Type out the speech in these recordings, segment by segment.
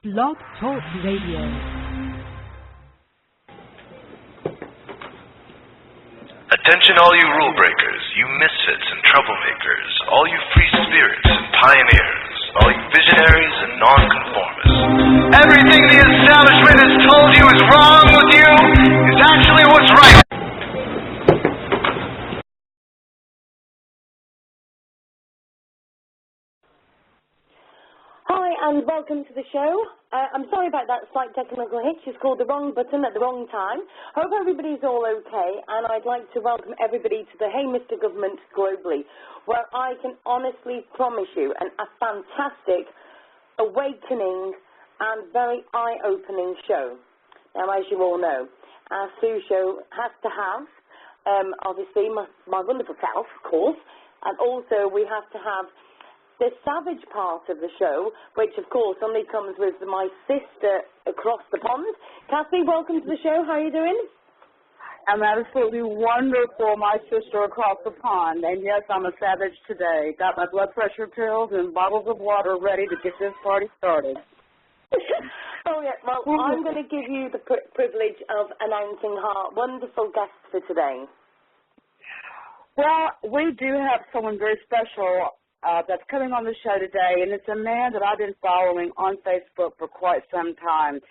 Blog Talk Radio. Attention all you rule breakers, you misfits and troublemakers, all you free spirits and pioneers, all you visionaries and nonconformists. Everything the establishment has told you is wrong with you is actually what's right. Hi and welcome to the show. I'm sorry about that slight technical hitch. It's called the wrong button at the wrong time. Hope everybody's all okay, and I'd like to welcome everybody to the Hey Mr. Government Globally, where I can honestly promise you a fantastic, awakening and very eye-opening show. Now, as you all know, our Sue show has to have, obviously, my wonderful self, of course, and also we have to have the savage part of the show, which, of course, only comes with my sister across the pond. Cathy, welcome to the show. How are you doing? I'm absolutely wonderful, my sister across the pond. And, yes, I'm a savage today. Got my blood pressure pills and bottles of water ready to get this party started. Oh, yeah. Well, I'm going to give you the privilege of announcing our wonderful guest for today. Well, we do have someone very special that's coming on the show today, and it's a man that I've been following on Facebook for quite some time.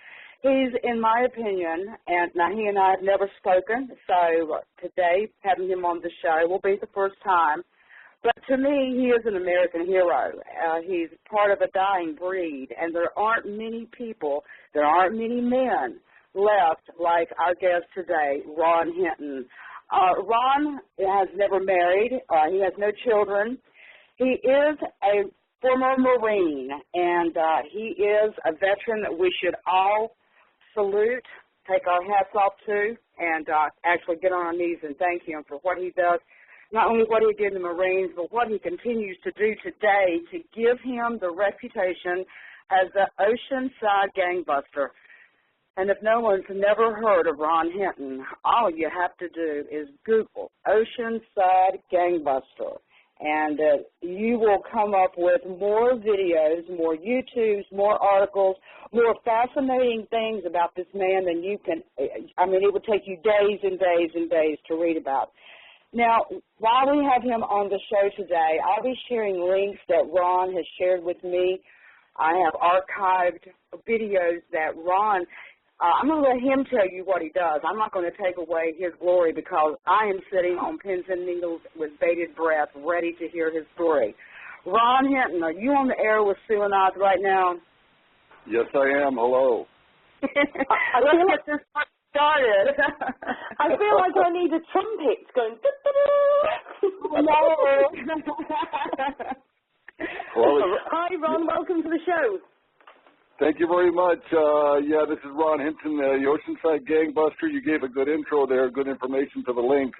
He's, in my opinion, and now he and I have never spoken, so today having him on the show will be the first time. But to me, he is an American hero. He's part of a dying breed, and there aren't many people, there aren't many men left like our guest today, Ron Hinton. Ron has never married. He has no children. He is a former Marine, and he is a veteran that we should all salute, take our hats off to, and actually get on our knees and thank him for what he does, not only what he did in the Marines, but what he continues to do today to give him the reputation as the Oceanside Gangbuster. And if no one's never heard of Ron Hinton, all you have to do is Google Oceanside Gangbuster. And you will come up with more videos, more YouTubes, more articles, more fascinating things about this man than you can, I mean, it would take you days and days and days to read about. Now, while we have him on the show today, I'll be sharing links that Ron has shared with me. I have archived videos that Ron, I'm going to let him tell you what he does. I'm not going to take away his glory because I am sitting on pins and needles with bated breath, ready to hear his story. Ron Hinton, are you on the air with Sue and I right now? Yes, I am. Hello. Let's get this started. I feel like I need a trumpet going. Hi, Ron. Welcome to the show. Thank you very much. This is Ron Hinton, the Oceanside Gangbuster. You gave a good intro there, good information for the links.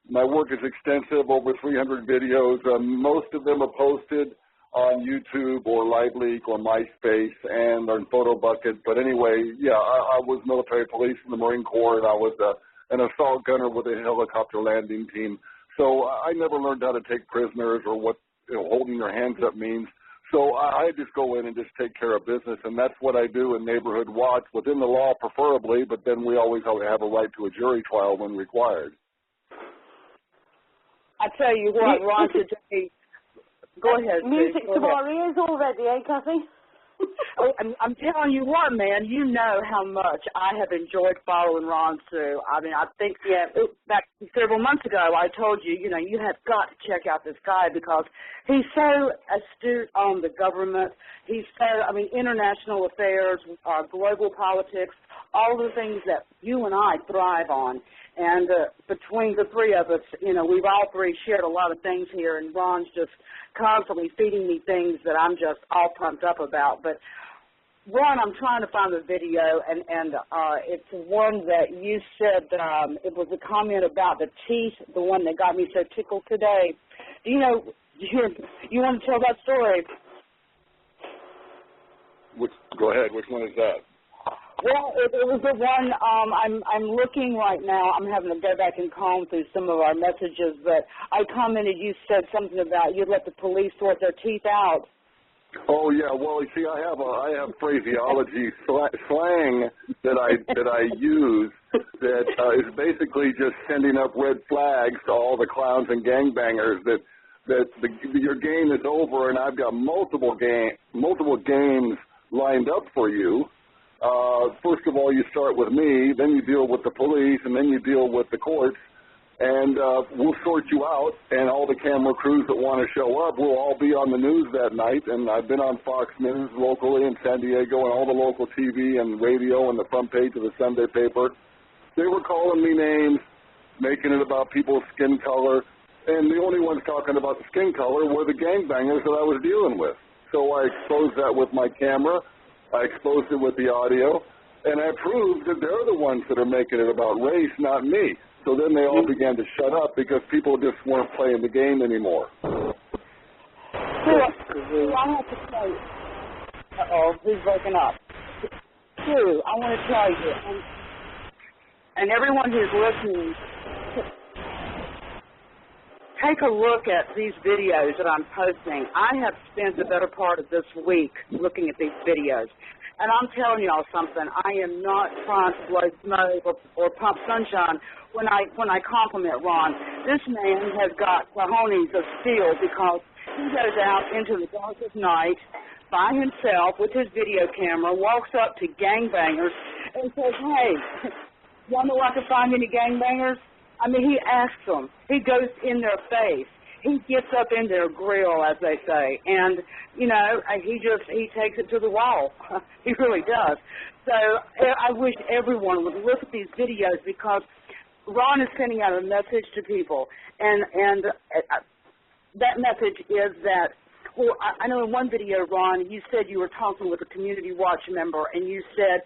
My work is extensive, over 300 videos. Most of them are posted on YouTube or LiveLeak or MySpace and on PhotoBucket. But anyway, I was military police in the Marine Corps, and I was an assault gunner with a helicopter landing team. So I never learned how to take prisoners or what holding your hands up means. So I just go in and just take care of business, and that's what I do in Neighborhood Watch, within the law preferably, but then we always have a right to a jury trial when required. I tell you what, Ron, today, go ahead. Music to our ears already, eh, Cathy? Oh, I'm telling you what, man, you know how much I have enjoyed following Ron Sue. I mean, I think back several months ago I told you, you have got to check out this guy because he's so astute on the government. He's so, international affairs, global politics, all the things that you and I thrive on. And between the three of us, we've all three shared a lot of things here, and Ron's just constantly feeding me things that I'm just all pumped up about. But, Ron, I'm trying to find the video, and it's one that you said it was a comment about the teeth, the one that got me so tickled today. Do you know, you want to tell that story? Go ahead. Which one is that? Well, it was the one I'm looking right now. I'm having to go back and comb through some of our messages, but I commented, you said something about you'd let the police sort their teeth out. Oh yeah, well you see, I have phraseology, slang that I use that is basically just sending up red flags to all the clowns and gangbangers that your game is over, and I've got multiple games lined up for you. First of all, you start with me, then you deal with the police, and then you deal with the courts. And we'll sort you out, and all the camera crews that want to show up will all be on the news that night. And I've been on Fox News locally in San Diego and all the local TV and radio and the front page of the Sunday paper. They were calling me names, making it about people's skin color, and the only ones talking about the skin color were the gangbangers that I was dealing with. So I exposed that with my camera. I exposed it with the audio, and I proved that they're the ones that are making it about race, not me. So then they all began to shut up because people just weren't playing the game anymore. Sue, I have to say, he's breaking up. Sue, I want to tell you, and everyone who's listening, take a look at these videos that I'm posting. I have spent the better part of this week looking at these videos. And I'm telling y'all something, I am not trying to blow smoke or pump sunshine when I compliment Ron. This man has got cojones of steel because he goes out into the dark of night by himself with his video camera, walks up to gangbangers and says, hey, y'all know I can find any gangbangers? I mean, he asks them. He goes in their face. He gets up in their grill, as they say, and, you know, he takes it to the wall. He really does. So I wish everyone would look at these videos because Ron is sending out a message to people, and that message is that, well, I know in one video, Ron, you said you were talking with a Community Watch member, and you said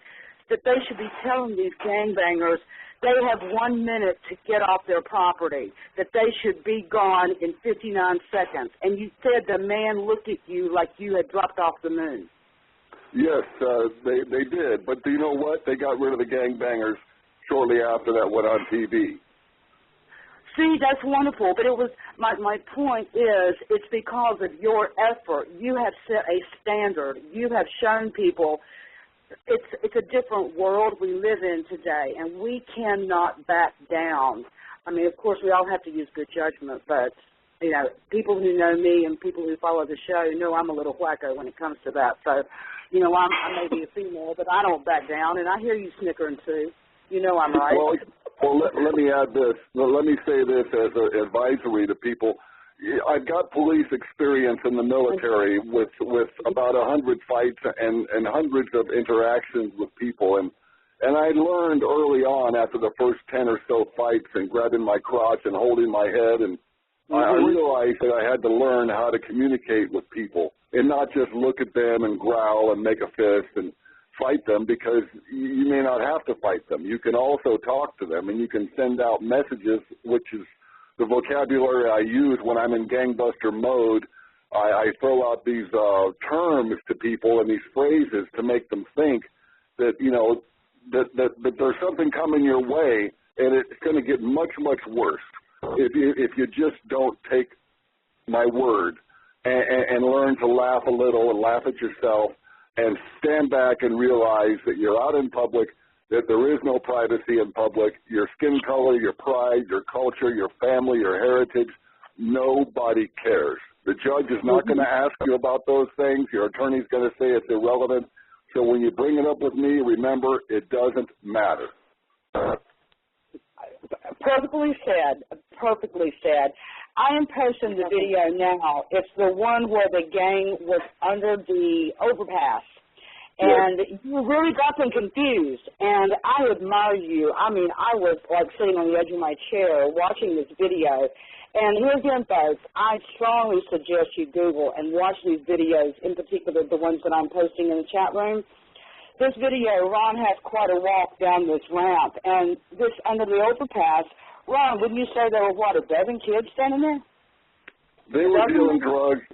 that they should be telling these gangbangers they have 1 minute to get off their property, that they should be gone in 59 seconds. And you said the man looked at you like you had dropped off the moon. Yes, they did. But you know what? They got rid of the gangbangers shortly after that went on TV. See, that's wonderful. But it was my point is it's because of your effort. You have set a standard. You have shown people it's a different world we live in today, and we cannot back down. I mean, of course, we all have to use good judgment, but, you know, people who know me and people who follow the show know I'm a little wacko when it comes to that. So, you know, I may be a female, but I don't back down, and I hear you snickering, too. You know I'm right. Well, let me add this. Let me say this as an advisory to people. I've got police experience in the military with about 100 fights and hundreds of interactions with people, and I learned early on after the first 10 or so fights and grabbing my crotch and holding my head, and I realized that I had to learn how to communicate with people and not just look at them and growl and make a fist and fight them, because you may not have to fight them. You can also talk to them, and you can send out messages, which is the vocabulary I use when I'm in gangbuster mode. I throw out these terms to people and these phrases to make them think that, you know, that there's something coming your way, and it's going to get much, much worse if you just don't take my word and learn to laugh a little and laugh at yourself and stand back and realize that you're out in public, that there is no privacy in public. Your skin color, your pride, your culture, your family, your heritage, nobody cares. The judge is not going to ask you about those things. Your attorney's going to say it's irrelevant. So when you bring it up with me, remember, it doesn't matter. Perfectly said. Perfectly said. I am posting the video now. It's the one where the gang was under the overpass. And you really got them confused, and I admire you. I mean, I was like sitting on the edge of my chair watching this video. And here again, folks, I strongly suggest you Google and watch these videos, in particular the ones that I'm posting in the chat room. This video, Ron has quite a walk down this ramp, and this under the overpass. Ron, wouldn't you say there were, what, a dozen kids standing there? They were dealing drugs.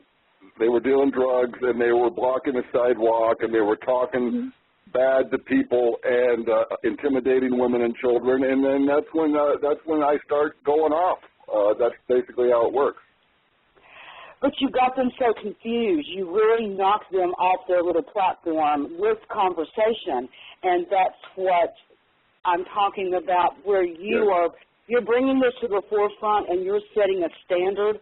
They were dealing drugs, and they were blocking the sidewalk, and they were talking bad to people and intimidating women and children. And then that's when I start going off. That's basically how it works. But you got them so confused. You really knocked them off their little platform with conversation, and that's what I'm talking about, where you are, you're bringing this to the forefront and you're setting a standard.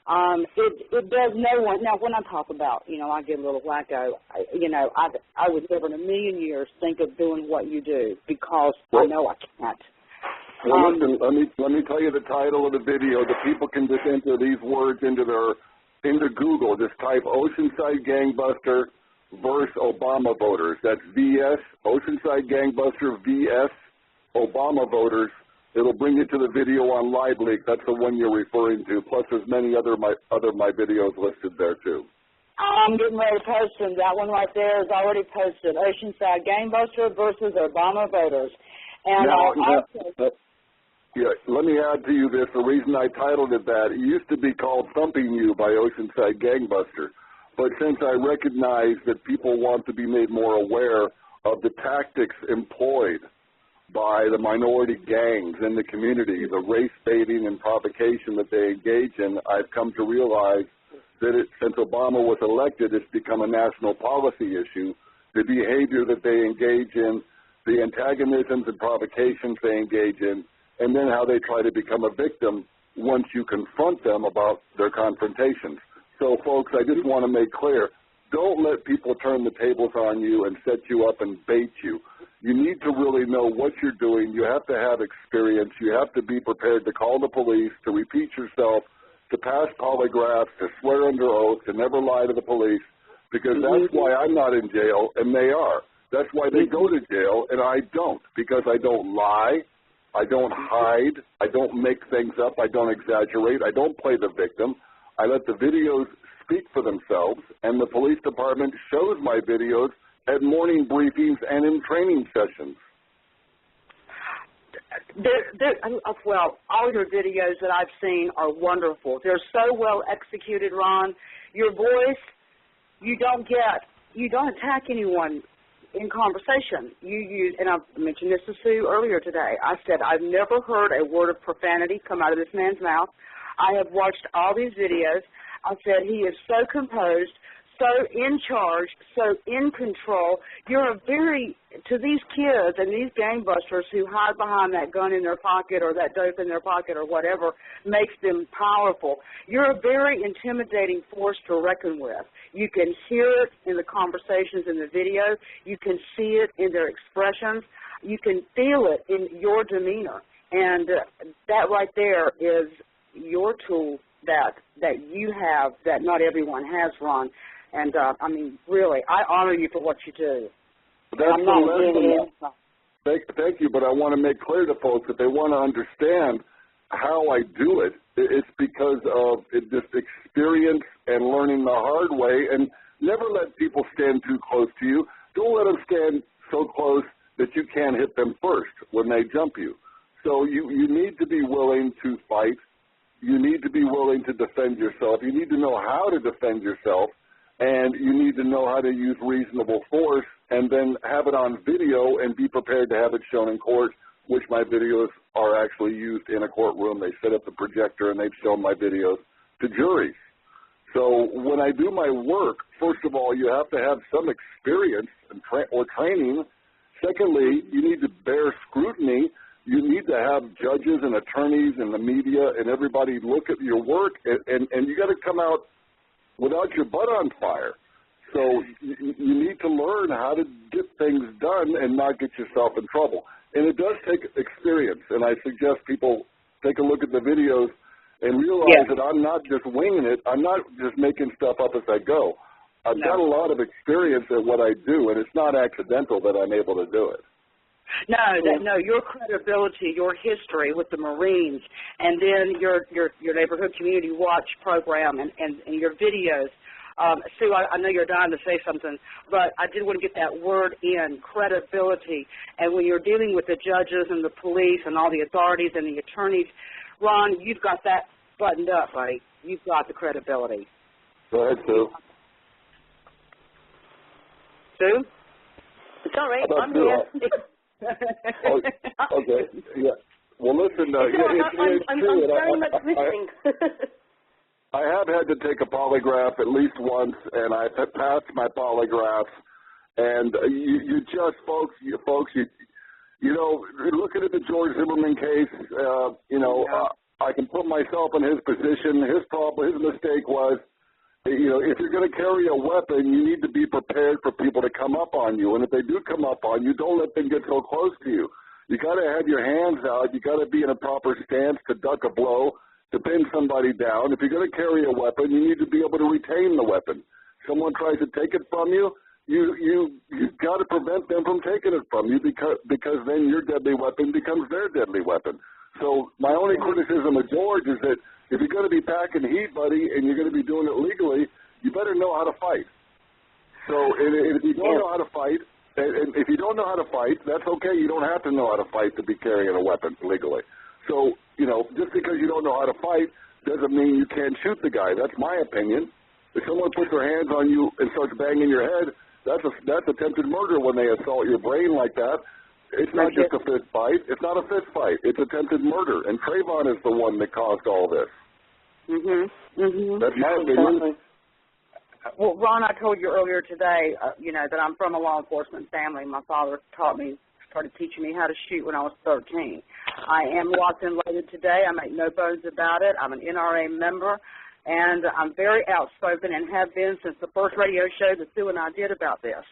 It does no one. Now, when I talk about, I get a little wacko, I would never in a million years think of doing what you do because I know I can't. Well, listen, let me tell you the title of the video. The people can just enter these words into Google. Just type Oceanside Gangbuster versus Obama voters. That's VS, Oceanside Gangbuster VS Obama voters. It'll bring you to the video on LiveLeak. That's the one you're referring to. Plus, there's many other my videos listed there too. I'm getting ready to post them. That one right there is already posted. Oceanside Gangbuster versus Obama voters. And let me add to you this. The reason I titled it that, it used to be called Thumping You by Oceanside Gangbuster. But since I recognize that people want to be made more aware of the tactics employed by the minority gangs in the community, the race baiting and provocation that they engage in, I've come to realize that since Obama was elected, it's become a national policy issue. The behavior that they engage in, the antagonisms and provocations they engage in, and then how they try to become a victim once you confront them about their confrontations. So, folks, I just want to make clear, don't let people turn the tables on you and set you up and bait you. You need to really know what you're doing. You have to have experience. You have to be prepared to call the police, to repeat yourself, to pass polygraphs, to swear under oath, to never lie to the police, because that's why I'm not in jail and they are. That's why they go to jail and I don't, because I don't lie, I don't hide, I don't make things up, I don't exaggerate, I don't play the victim. I let the videos speak for themselves, and the police department shows my videos at morning briefings and in training sessions. Well, all your videos that I've seen are wonderful. They're so well executed, Ron. Your voice, you don't attack anyone in conversation. You use, and I mentioned this to Sue earlier today, I said I've never heard a word of profanity come out of this man's mouth. I have watched all these videos. I said he is so composed, so in charge, so in control. You're to these kids and these gangbusters who hide behind that gun in their pocket or that dope in their pocket or whatever makes them powerful. You're a very intimidating force to reckon with. You can hear it in the conversations in the video. You can see it in their expressions. You can feel it in your demeanor. And that right there is your tool that you have that not everyone has, Ron. And, really, I honor you for what you do. Thank you, but I want to make clear to folks that they want to understand how I do it. It's because of just experience and learning the hard way, and never let people stand too close to you. Don't let them stand so close that you can't hit them first when they jump you. So you need to be willing to fight. You need to be willing to defend yourself. You need to know how to defend yourself, and you need to know how to use reasonable force and then have it on video and be prepared to have it shown in court, which my videos are actually used in a courtroom. They set up the projector and they've shown my videos to juries. So when I do my work, first of all, you have to have some experience or training. Secondly, you need to bear scrutiny. You need to have judges and attorneys and the media and everybody look at your work, and you got to come out without your butt on fire. So you need to learn how to get things done and not get yourself in trouble. And it does take experience, and I suggest people take a look at the videos and realize that I'm not just winging it. I'm not just making stuff up as I go. I've got a lot of experience at what I do, and it's not accidental that I'm able to do it. No, your credibility, your history with the Marines, and then your Neighborhood Community Watch program and your videos. Sue, I know you're dying to say something, but I did want to get that word in, credibility. And when you're dealing with the judges and the police and all the authorities and the attorneys, Ron, you've got that buttoned up, buddy. You've got the credibility. Go ahead, Sue. Sue? Sorry, I'm here. Okay, yeah. Well, listen, I'm very much listening. I have had to take a polygraph at least once, and I've passed my polygraphs. And you just, folks, you know, looking at the George Zimmerman case, I can put myself in his position. His mistake was, you know, if you're going to carry a weapon, you need to be prepared for people to come up on you. And if they do come up on you, don't let them get so close to you. You got to have your hands out. You got to be in a proper stance to duck a blow, to pin somebody down. If you're going to carry a weapon, you need to be able to retain the weapon. Someone tries to take it from you, you've got to prevent them from taking it from you, because then your deadly weapon becomes their deadly weapon. So my only criticism of George is that if you're going to be packing heat, buddy, and you're going to be doing it legally, you better know how to fight. So if you don't know how to fight, and if you don't know how to fight, that's okay. You don't have to know how to fight to be carrying a weapon legally. So, you know, just because you don't know how to fight doesn't mean you can't shoot the guy. That's my opinion. If someone puts their hands on you and starts banging your head, that's attempted murder when they assault your brain like that. It's not just a fist fight. It's not a fist fight. It's attempted murder. And Trayvon is the one that caused all this. That's my opinion. Well, Ron, I told you earlier today, that I'm from a law enforcement family. My father started teaching me how to shoot when I was 13. I am locked and loaded today. I make no bones about it. I'm an NRA member, and I'm very outspoken and have been since the first radio show that Sue and I did about this.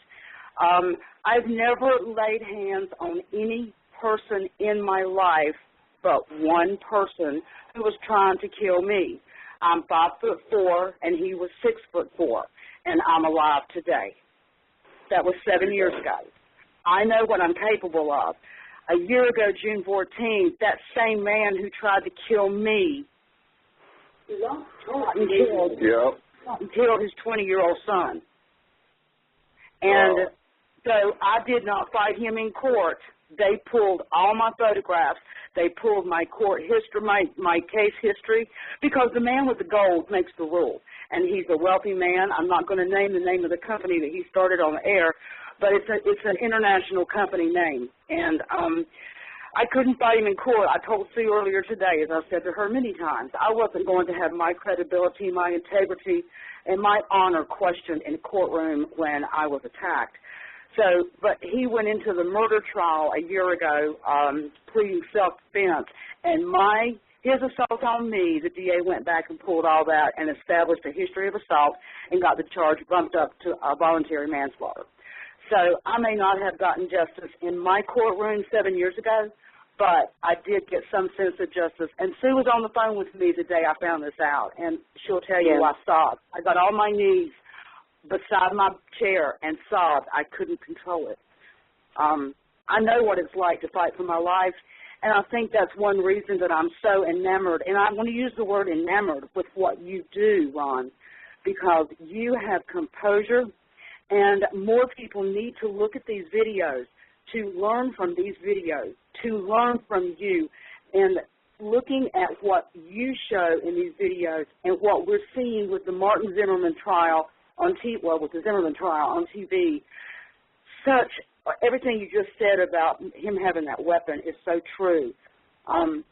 I've never laid hands on any person in my life but one person who was trying to kill me. I'm 5'4", and he was 6'4", and I'm alive today. That was 7 years ago. I know what I'm capable of. A year ago, June 14th, that same man who tried to kill me shot and killed his 20-year-old son. And so I did not fight him in court. They pulled all my photographs. They pulled my court history, my case history, because the man with the gold makes the rule. And he's a wealthy man. I'm not going to name the name of the company that he started on the air, but it's an international company name. And I couldn't fight him in court. I told Sue earlier today, as I've said to her many times, I wasn't going to have my credibility, my integrity, and my honor questioned in a courtroom when I was attacked. So, but he went into the murder trial a year ago, pleading self-defense, and his assault on me, the DA went back and pulled all that and established a history of assault and got the charge bumped up to voluntary manslaughter. So I may not have gotten justice in my courtroom 7 years ago, but I did get some sense of justice. And Sue was on the phone with me the day I found this out, and she'll tell you I sobbed. I got on my knees beside my chair and sobbed. I couldn't control it. I know what it's like to fight for my life, and I think that's one reason that I'm so enamored, and I want to use the word enamored with what you do, Ron, because you have composure, and more people need to look at these videos, to learn from these videos, to learn from you, and looking at what you show in these videos and what we're seeing with the Martin Zimmerman trial on TV, with the Zimmerman trial on TV, everything you just said about him having that weapon is so true. I'm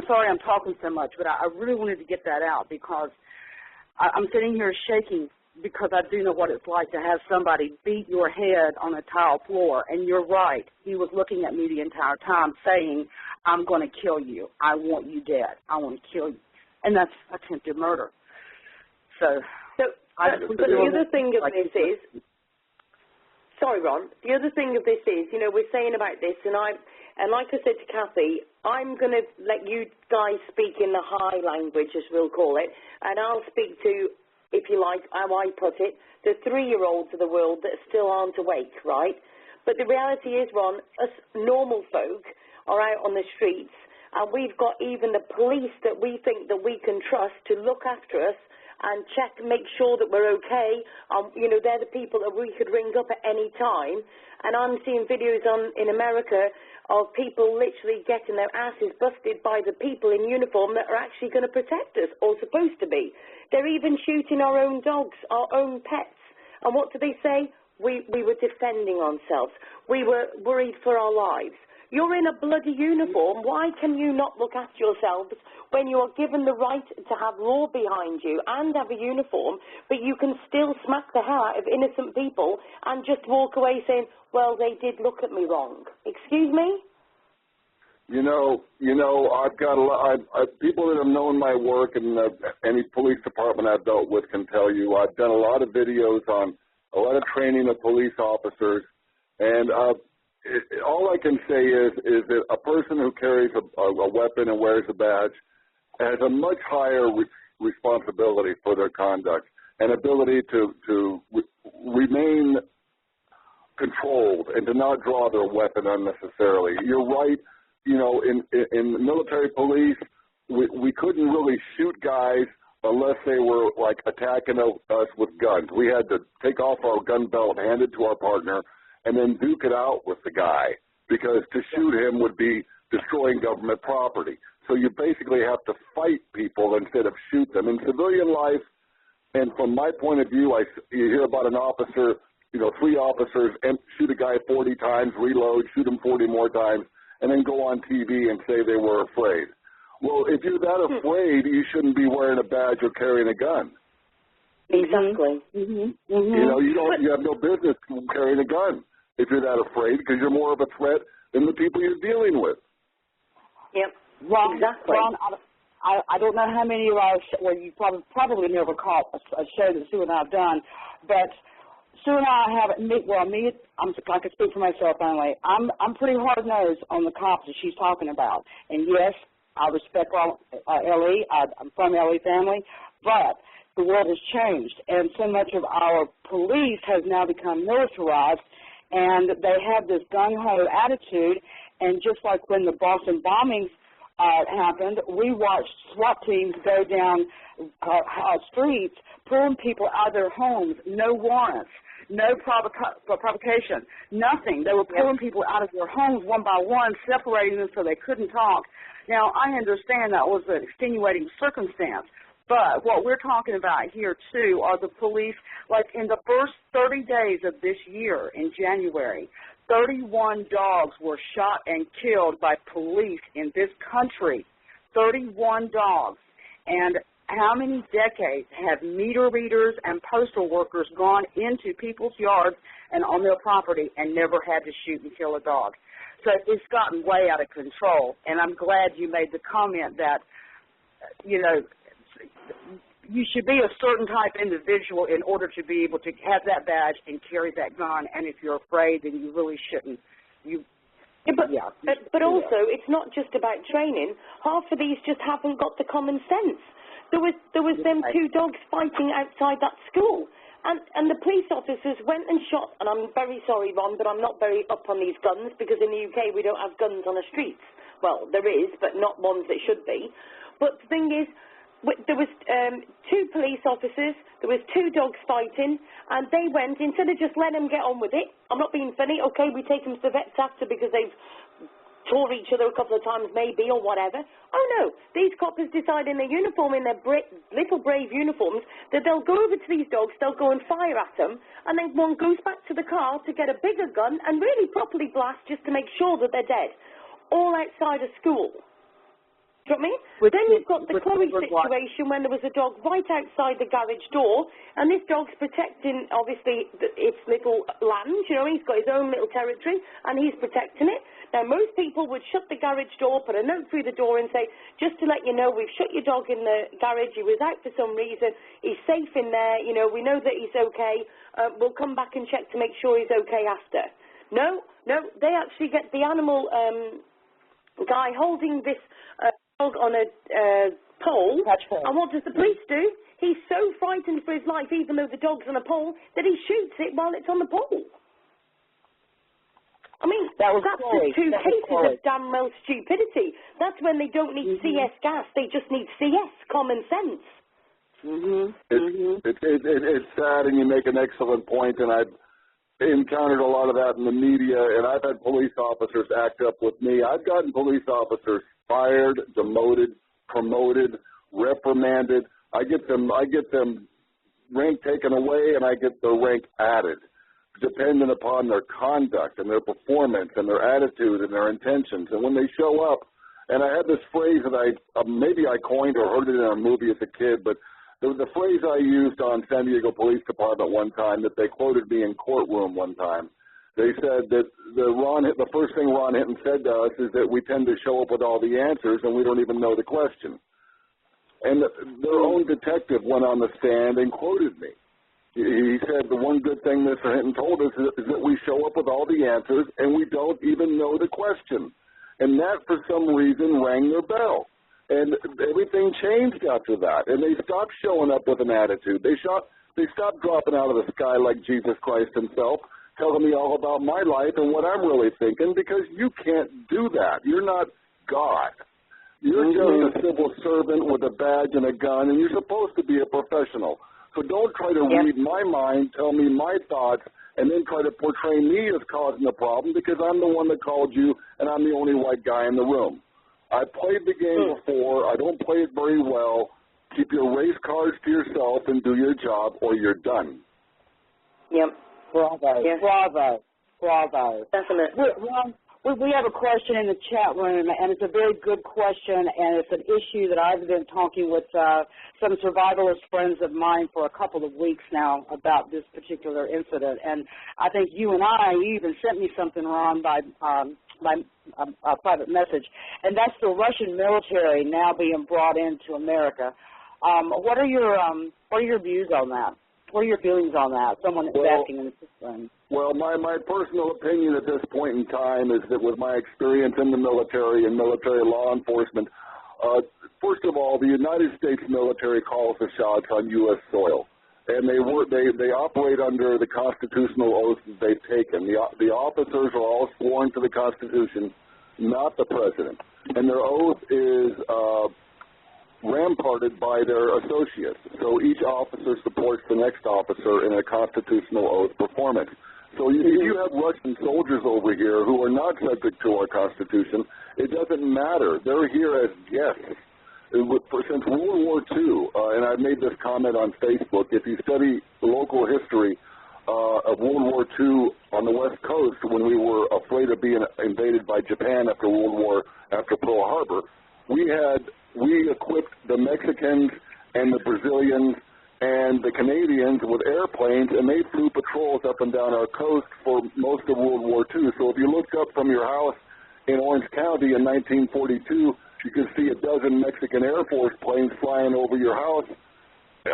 sorry I'm talking so much, but I really wanted to get that out because I'm sitting here shaking because I do know what it's like to have somebody beat your head on a tile floor, and you're right. He was looking at me the entire time saying, I'm going to kill you. I want you dead. I want to kill you. And that's attempted murder. But the other thing of this is, sorry, Ron, the other thing of this is, we're saying about this, and like I said to Cathy, I'm going to let you guys speak in the high language, as we'll call it, and I'll speak to, if you like, how I put it, the 3-year-olds of the world that still aren't awake, right? But the reality is, Ron, us normal folk are out on the streets, and we've got even the police that we think that we can trust to look after us and check, make sure that we're okay. They're the people that we could ring up at any time. And I'm seeing videos in America of people literally getting their asses busted by the people in uniform that are actually going to protect us, or supposed to be. They're even shooting our own dogs, our own pets. And what do they say? We were defending ourselves. We were worried for our lives. You're in a bloody uniform. Why can you not look after yourselves when you are given the right to have law behind you and have a uniform, but you can still smack the hell out of innocent people and just walk away saying, well, they did look at me wrong. Excuse me? You know, I've got a lot. People that have known my work and any police department I've dealt with can tell you I've done a lot of videos on a lot of training of police officers, and all I can say is that a person who carries a weapon and wears a badge has a much higher responsibility for their conduct and ability to remain controlled and to not draw their weapon unnecessarily. You're right. You know, in military police, we couldn't really shoot guys unless they were, like, attacking us with guns. We had to take off our gun belt, hand it to our partner, and then duke it out with the guy, because to shoot him would be destroying government property. So you basically have to fight people instead of shoot them. In civilian life, and from my point of view, you hear about an officer, 3 officers, and shoot a guy 40 times, reload, shoot him 40 more times, and then go on TV and say they were afraid. Well, if you're that afraid, you shouldn't be wearing a badge or carrying a gun. Exactly. You have no business carrying a gun if you're that afraid, because you're more of a threat than the people you're dealing with. Yep. Ron, exactly. Ron, I don't know how many of our you probably never caught a show that Sue and I have done, but Sue and I have I can speak for myself only. I'm pretty hard nosed on the cops that she's talking about, and yes, I respect LE. I'm from LE family, but the world has changed, and so much of our police has now become militarized, and they have this gung-ho attitude. And just like when the Boston bombings happened, we watched SWAT teams go down streets, pulling people out of their homes, no warrants, no provocation, nothing. They were pulling people out of their homes one by one, separating them so they couldn't talk. Now, I understand that was an extenuating circumstance, but what we're talking about here, too, are the police. Like in the first 30 days of this year, in January, 31 dogs were shot and killed by police in this country. 31 dogs. And how many decades have meter readers and postal workers gone into people's yards and on their property and never had to shoot and kill a dog? So it's gotten way out of control. And I'm glad you made the comment that, you should be a certain type individual in order to be able to have that badge and carry that gun. And if you're afraid, then you really shouldn't. But also, it's not just about training. Half of these just haven't got the common sense. There was them 2 dogs fighting outside that school, and the police officers went and shot. And I'm very sorry, Ron, but I'm not very up on these guns, because in the UK we don't have guns on the streets. Well, there is, but not ones that should be. But the thing is, there was 2 police officers, there was 2 dogs fighting, and they went, instead of just letting them get on with it, I'm not being funny, okay, we take them to the vets after because they've tore each other a couple of times maybe or whatever. Oh no, these coppers decide in their uniform, in their little brave uniforms, that they'll go over to these dogs, they'll go and fire at them, and then one goes back to the car to get a bigger gun and really properly blast just to make sure that they're dead, all outside a school. Do you know what I mean? Then you've got the Chloe situation when there was a dog right outside the garage door, and this dog's protecting, obviously, its little land. He's got his own little territory, and he's protecting it. Now, most people would shut the garage door, put a note through the door and say, just to let you know, we've shut your dog in the garage. He was out for some reason. He's safe in there. We know that he's okay. We'll come back and check to make sure he's okay after. No, they actually get the animal guy holding this dog on a pole, and what does the police do? He's so frightened for his life, even though the dog's on a pole, that he shoots it while it's on the pole. I mean, that's just 2 cases of damn well stupidity. That's when they don't need CS gas, they just need CS, common sense. It's sad, and you make an excellent point, and I've encountered a lot of that in the media, and I've had police officers act up with me. I've gotten police officers fired, demoted, promoted, reprimanded. I get them rank taken away, and I get the rank added dependent upon their conduct and their performance and their attitude and their intentions. And when they show up, and I had this phrase that maybe I coined or heard it in a movie as a kid, but the phrase I used on San Diego Police Department one time that they quoted me in courtroom one time. They said that the first thing Ron Hinton said to us is that we tend to show up with all the answers and we don't even know the question. And their own detective went on the stand and quoted me. He said the one good thing Mr. Hinton told us is that we show up with all the answers and we don't even know the question. And that, for some reason, rang their bell. And everything changed after that. And they stopped showing up with an attitude. They stopped dropping out of the sky like Jesus Christ himself, telling me all about my life and what I'm really thinking, because you can't do that. You're not God. You're just a civil servant with a badge and a gun, and you're supposed to be a professional. So don't try to read my mind, tell me my thoughts, and then try to portray me as causing the problem, because I'm the one that called you and I'm the only white guy in the room. I played the game before. I don't play it very well. Keep your race cards to yourself and do your job, or you're done. Yep. Bravo. Yes. Bravo. Bravo. Definitely. We have a question in the chat room, and it's a very good question, and it's an issue that I've been talking with some survivalist friends of mine for a couple of weeks now about this particular incident. And I think you even sent me something, Ron, by a private message, and that's the Russian military now being brought into America. What are your views on that? What are your feelings on that? Someone is asking in the system. Well, my personal opinion at this point in time is that with my experience in the military and military law enforcement, first of all, the United States military calls the shots on U.S. soil, and they operate under the constitutional oath that they've taken. The officers are all sworn to the Constitution, not the president, and their oath is ramparted by their associates. So each officer supports the next officer in a constitutional oath performance. So if you have Russian soldiers over here who are not subject to our Constitution, it doesn't matter. They're here as guests. Since World War II, and I've made this comment on Facebook, if you study the local history of World War II on the West Coast, when we were afraid of being invaded by Japan after Pearl Harbor, we equipped the Mexicans and the Brazilians and the Canadians with airplanes, and they flew patrols up and down our coast for most of World War II. So if you looked up from your house in Orange County in 1942, you could see a dozen Mexican Air Force planes flying over your house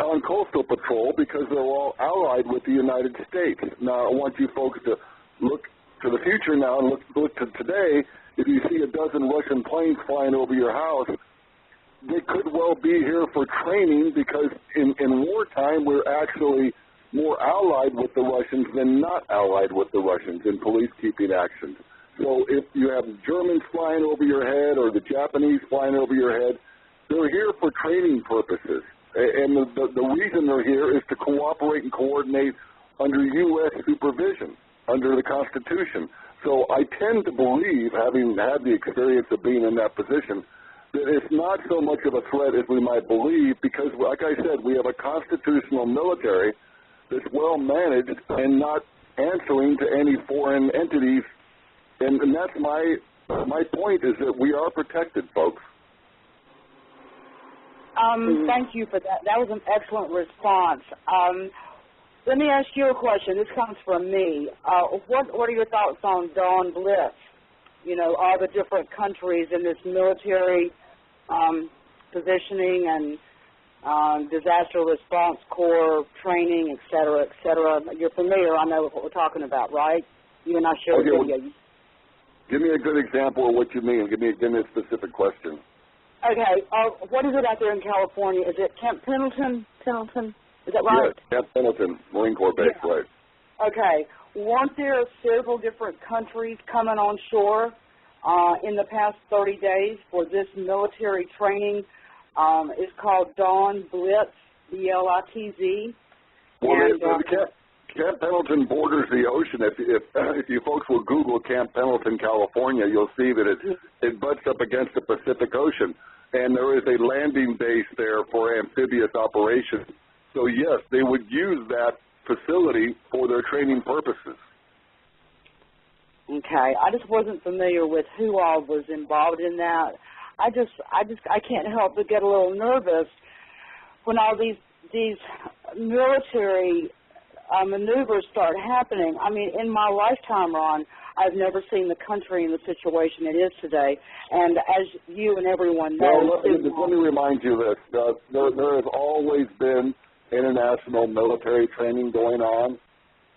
on coastal patrol, because they're all allied with the United States. Now, I want you folks to look to the future now and look to today. If you see a dozen Russian planes flying over your house, they could well be here for training, because in wartime we're actually more allied with the Russians than not allied with the Russians in police-keeping actions. So if you have Germans flying over your head or the Japanese flying over your head, they're here for training purposes. And the reason they're here is to cooperate and coordinate under U.S. supervision, under the Constitution. So I tend to believe, having had the experience of being in that position, that it's not so much of a threat as we might believe, because, like I said, we have a constitutional military that's well managed and not answering to any foreign entities, and that's my point, is that we are protected, folks. Thank you for that. That was an excellent response. Let me ask you a question. This comes from me. What are your thoughts on Dawn Blitz? You know, all the different countries in this military positioning and disaster response corps training, et cetera, et cetera. You're familiar, I know, with what we're talking about, right? You and I shared a video. Give me a good example of what you mean. Give me a specific question. Okay. What is it out there in California? Is it Camp Pendleton? Is that right? Yes, Camp Pendleton, Marine Corps base, yeah. Right. Okay. Weren't there several different countries coming on shore in the past 30 days for this military training? It's called Dawn Blitz, B-L-I-T-Z. Well, Camp Pendleton borders the ocean. If you folks will Google Camp Pendleton, California, you'll see that it butts up against the Pacific Ocean, and there is a landing base there for amphibious operations. So, yes, they would use that facility for their training purposes. Okay, I just wasn't familiar with who all was involved in that. I can't help but get a little nervous when all these military maneuvers start happening. I mean, in my lifetime, Ron, I've never seen the country in the situation it is today. And as you and everyone knows... Well, let me remind you this. There has always been international military training going on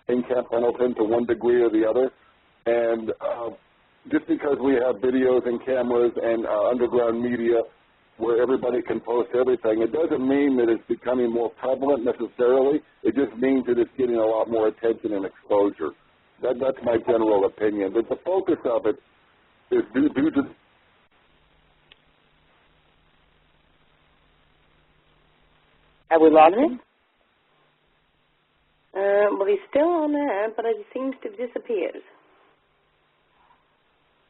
in Camp Pendleton to one degree or the other. And just because we have videos and cameras and underground media where everybody can post everything, it doesn't mean that it's becoming more prevalent necessarily. It just means that it's getting a lot more attention and exposure. That's my general opinion. But the focus of it is due to... Have we lost him? Well, he's still on there, but he seems to have disappeared.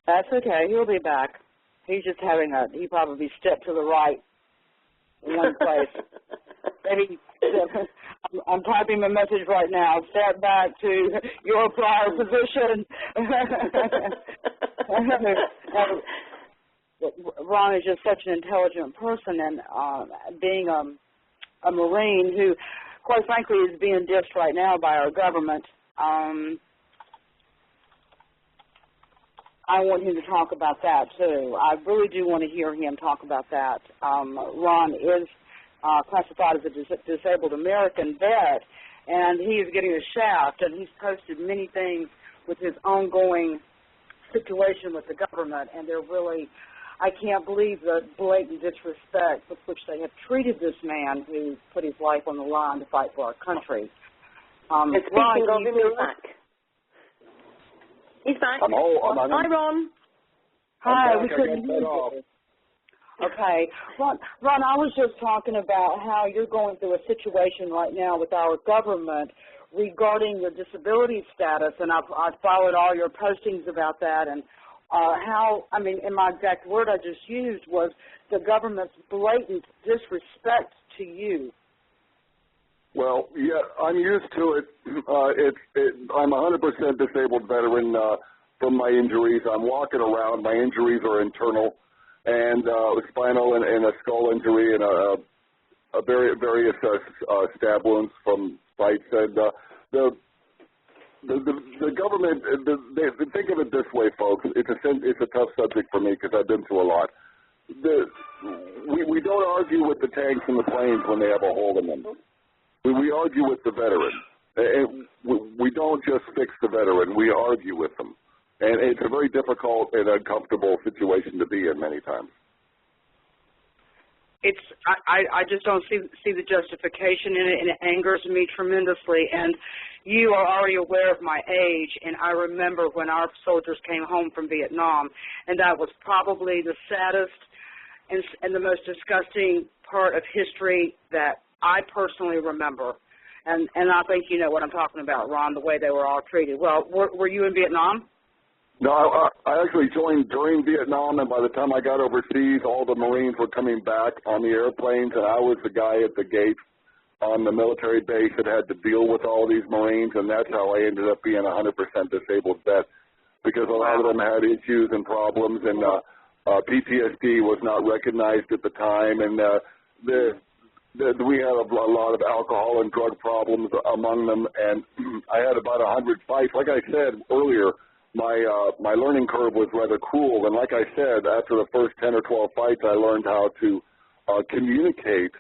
That's okay. He'll be back. He's just he probably stepped to the right in one place. Maybe I'm typing a message right now. Step back to your prior position. Ron is just such an intelligent person, and being a Marine who, quite frankly, is being dissed right now by our government. I want him to talk about that, too. I really do want to hear him talk about that. Ron is classified as a disabled American vet, and he is getting a shaft, and he's posted many things with his ongoing situation with the government, and they're really, I can't believe the blatant disrespect with which they have treated this man who put his life on the line to fight for our country. And speaking of him, he's back. He's back. Hi, Ron. Hi, we couldn't hear you. Okay. Ron, I was just talking about how you're going through a situation right now with our government regarding your disability status, and I've followed all your postings about that, and in my exact word I just used was the government's blatant disrespect to you. Well, yeah, I'm used to it. I'm a 100% disabled veteran from my injuries. I'm walking around. My injuries are internal, and spinal and a skull injury and various stab wounds from fights. And the government, think of it this way, folks. It's a tough subject for me because I've been through a lot. We don't argue with the tanks and the planes when they have a hole in them. We argue with the veteran. We don't just fix the veteran. We argue with them. And it's a very difficult and uncomfortable situation to be in many times. I just don't see the justification in it, and it angers me tremendously. And you are already aware of my age, and I remember when our soldiers came home from Vietnam, and that was probably the saddest and the most disgusting part of history that I personally remember. And I think you know what I'm talking about, Ron, the way they were all treated. Well, were you in Vietnam? No, I actually joined during Vietnam, and by the time I got overseas, all the Marines were coming back on the airplanes, and I was the guy at the gate on the military base that had to deal with all these Marines, and that's how I ended up being a 100% disabled vet, because a lot of them had issues and problems, and PTSD was not recognized at the time, and we had a lot of alcohol and drug problems among them, and I had about 100 fights. Like I said earlier, my learning curve was rather cruel, and like I said, after the first 10 or 12 fights, I learned how to communicate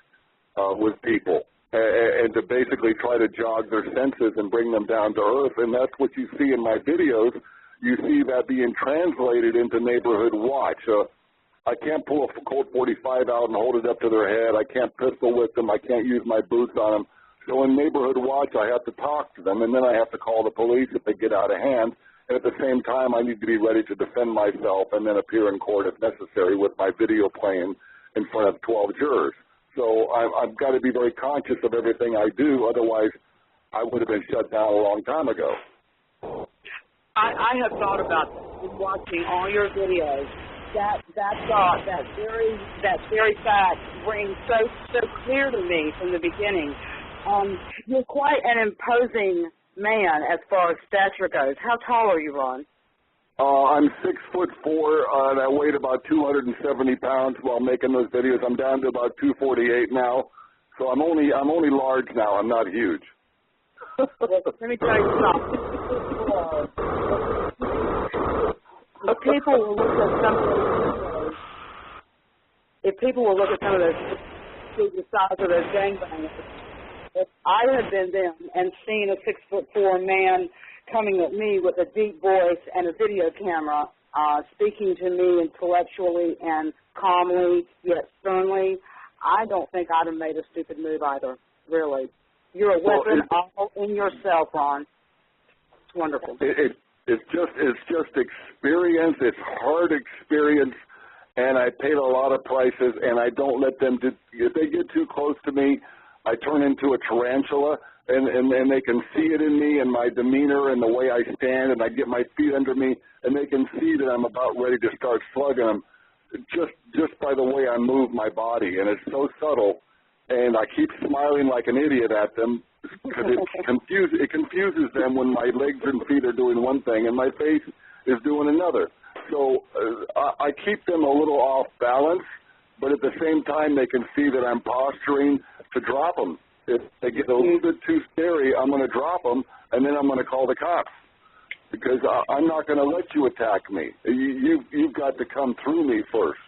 with people and to basically try to jog their senses and bring them down to earth, and that's what you see in my videos. You see that being translated into neighborhood watch. I can't pull a Colt 45 out and hold it up to their head. I can't pistol with them. I can't use my boots on them. So in neighborhood watch, I have to talk to them, and then I have to call the police if they get out of hand. And at the same time, I need to be ready to defend myself and then appear in court if necessary with my video playing in front of 12 jurors. So I've got to be very conscious of everything I do. Otherwise, I would have been shut down a long time ago. I have thought about watching all your videos. That thought, that very fact rings so clear to me from the beginning. You're quite an imposing man as far as stature goes. How tall are you, Ron? I'm 6'4", and I weighed about 270 pounds while making those videos. I'm down to about 248 now, so I'm only large now. I'm not huge. Well, let me tell you something. If people will look at some of those, the size of those gangbangers, if I had been them and seen a 6'4" man coming at me with a deep voice and a video camera, speaking to me intellectually and calmly yet sternly, I don't think I'd have made a stupid move either. Really, you're a weapon all in yourself, Ron. It's wonderful. It's just experience. It's hard experience, and I paid a lot of prices, and I don't let them do. If they get too close to me, I turn into a tarantula, and they can see it in me and my demeanor and the way I stand, and I get my feet under me, and they can see that I'm about ready to start slugging them just by the way I move my body, and it's so subtle, and I keep smiling like an idiot at them because it confuses them when my legs and feet are doing one thing and my face is doing another. So I keep them a little off balance, but at the same time they can see that I'm posturing to drop them. If they get a little bit too scary, I'm going to drop them, and then I'm going to call the cops because I'm not going to let you attack me. You've got to come through me first.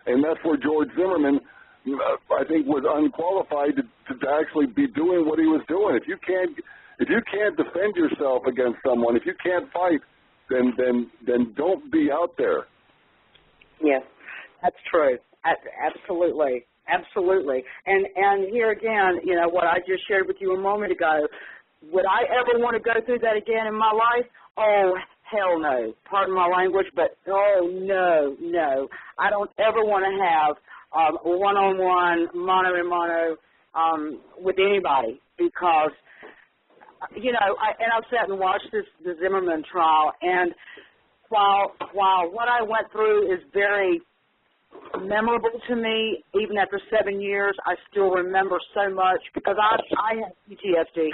And that's where George Zimmerman, I think, was unqualified to actually be doing what he was doing. If you can't defend yourself against someone, if you can't fight, then don't be out there. Yes, that's true. Absolutely. Absolutely. And here again, you know, what I just shared with you a moment ago, would I ever want to go through that again in my life? Oh, hell no. Pardon my language, but oh, no. I don't ever want to have one-on-one, mano-a-mano with anybody because, you know, I've sat and watched the Zimmerman trial, and while what I went through is very memorable to me, even after 7 years, I still remember so much because I have PTSD,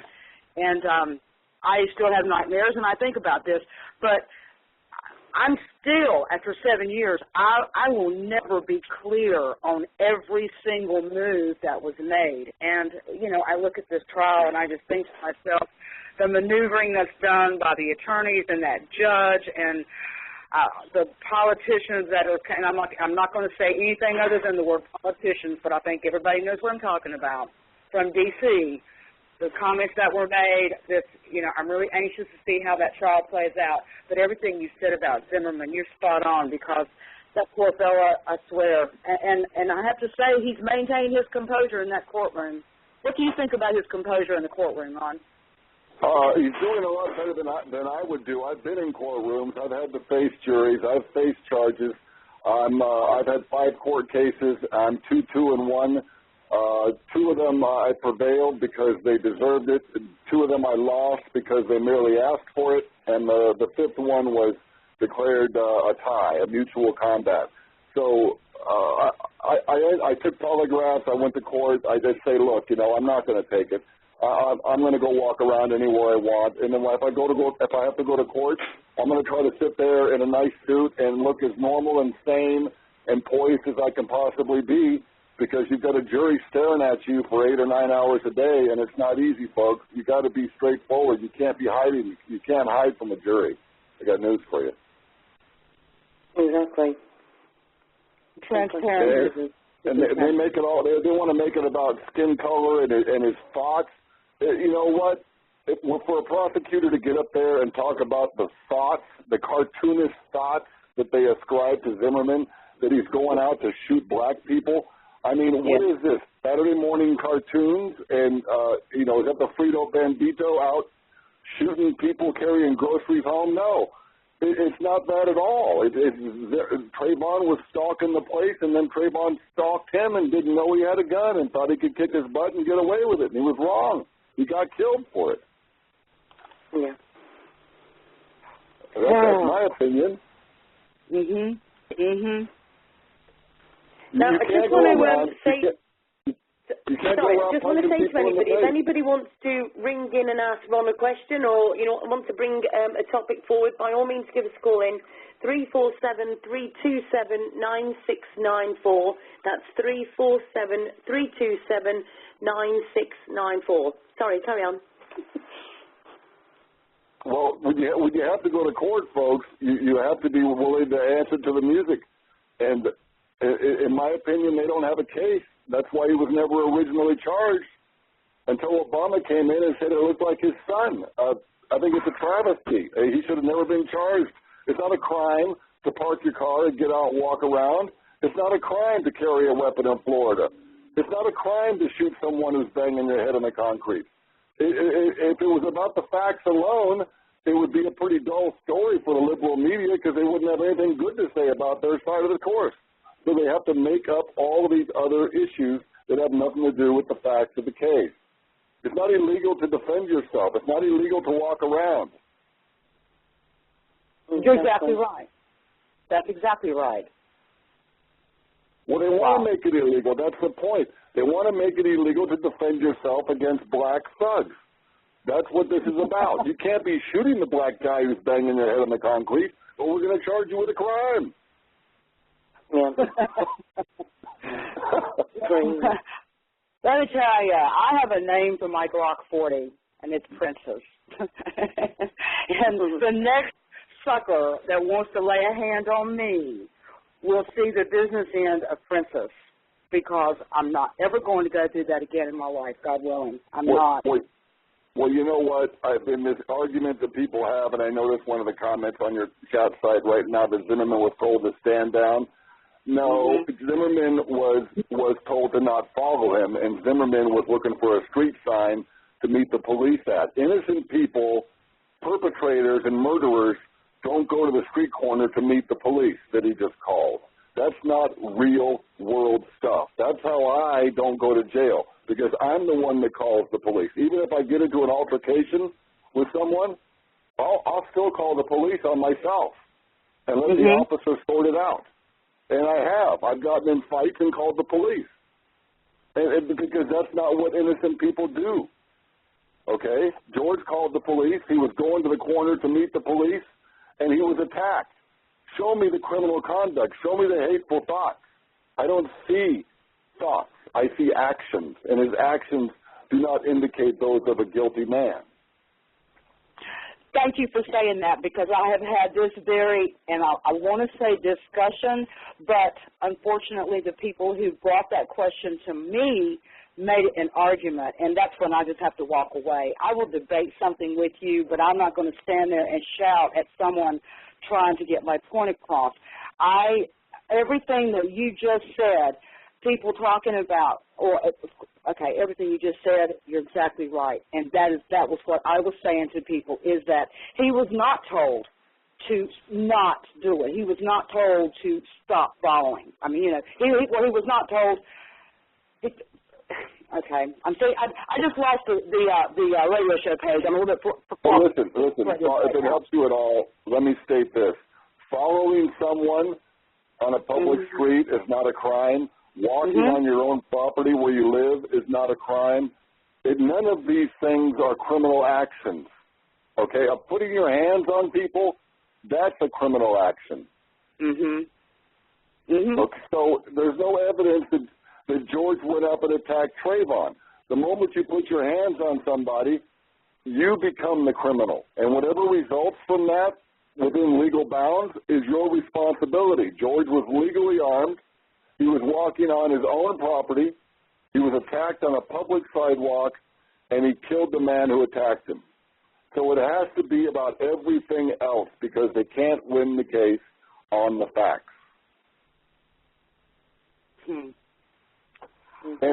and I still have nightmares, and I think about this, but I'm still, after 7 years, I will never be clear on every single move that was made. And, you know, I look at this trial and I just think to myself, the maneuvering that's done by the attorneys and that judge and the politicians that are, and I'm not going to say anything other than the word politicians, but I think everybody knows what I'm talking about, from D.C., the comments that were made, this, you know, I'm really anxious to see how that trial plays out. But everything you said about Zimmerman, you're spot on because that poor fella, I swear. And I have to say he's maintained his composure in that courtroom. What do you think about his composure in the courtroom, Ron? He's doing a lot better than I would do. I've been in courtrooms. I've had to face juries. I've faced charges. I've had 5 court cases. I'm 2-2-1. 2 of them I prevailed because they deserved it. 2 of them I lost because they merely asked for it. And the 5th one was declared a tie, a mutual combat. So I took polygraphs. I went to court. I just say, look, you know, I'm not going to take it. I'm going to go walk around anywhere I want, and then if I have to go to court, I'm going to try to sit there in a nice suit and look as normal and sane and poised as I can possibly be, because you've got a jury staring at you for 8 or 9 hours a day, and it's not easy, folks. You got to be straightforward. You can't be hiding. You can't hide from a jury. I got news for you. Exactly. Transparent. And they make it all. They want to make it about skin color and his thoughts. You know what? For a prosecutor to get up there and talk about the thoughts, the cartoonist thoughts that they ascribe to Zimmerman, that he's going out to shoot black people. I mean, what is this? Saturday morning cartoons? And, you know, is that the Frito Bandito out shooting people carrying groceries home? No. It's not that at all. Trayvon was stalking the place, and then Trayvon stalked him and didn't know he had a gun and thought he could kick his butt and get away with it, and he was wrong. He got killed for it. Yeah. That's my opinion. Now, I just want to say, You can't Sorry, go around just want to say to punching people in the anybody, if face. anybody wants to ring in and ask Ron a question or, want to bring a topic forward, by all means give us a call in, 347-327-9694. That's 347-327-9694. Sorry, carry on. Well, when you have to go to court, folks, you have to be willing to answer to the music. And in my opinion, they don't have a case. That's why he was never originally charged until Obama came in and said it looked like his son. I think it's a travesty. He should have never been charged. It's not a crime to park your car and get out and walk around. It's not a crime to carry a weapon in Florida. It's not a crime to shoot someone who's banging their head on the concrete. If it was about the facts alone, it would be a pretty dull story for the liberal media because they wouldn't have anything good to say about their side of the course. So they have to make up all of these other issues that have nothing to do with the facts of the case. It's not illegal to defend yourself. It's not illegal to walk around. You're exactly right. That's exactly right. Well, they want to make it illegal. That's the point. They want to make it illegal to defend yourself against black thugs. That's what this is about. You can't be shooting the black guy who's banging their head on the concrete, but we're going to charge you with a crime. Yeah. Let me tell you, I have a name for my Glock 40, and it's Princess. And the next sucker that wants to lay a hand on me will see the business end of Princess, because I'm not ever going to go through that again in my life, God willing. I'm not. Well, you know what? In this argument that people have, and I noticed one of the comments on your chat site right now that Zimmerman was told to stand down. No, Zimmerman was told to not follow him, and Zimmerman was looking for a street sign to meet the police at. Innocent people, perpetrators, and murderers don't go to the street corner to meet the police that he just called. That's not real-world stuff. That's how I don't go to jail, because I'm the one that calls the police. Even if I get into an altercation with someone, I'll still call the police on myself and let the officer sort it out. And I have. I've gotten in fights and called the police. And because that's not what innocent people do. Okay? George called the police. He was going to the corner to meet the police, and he was attacked. Show me the criminal conduct. Show me the hateful thoughts. I don't see thoughts. I see actions, and his actions do not indicate those of a guilty man. Thank you for saying that, because I have had this very, and I want to say discussion, but unfortunately the people who brought that question to me made it an argument, and that's when I just have to walk away. I will debate something with you, but I'm not going to stand there and shout at someone trying to get my point across. Everything that you just said, people talking about, everything you just said, you're exactly right. And that was what I was saying to people, is that he was not told to not do it. He was not told to stop following. I mean, he was not told. Okay, I just lost the radio show page. I'm a little bit. Well, listen. If it helps you at all, let me state this: following someone on a public street is not a crime. Walking on your own property where you live is not a crime. None of these things are criminal actions. Okay, putting your hands on people, that's a criminal action. Okay, so there's no evidence that George went up and attacked Trayvon. The moment you put your hands on somebody, you become the criminal. And whatever results from that within legal bounds is your responsibility. George was legally armed. He was walking on his own property. He was attacked on a public sidewalk, and he killed the man who attacked him. So it has to be about everything else, because they can't win the case on the facts. And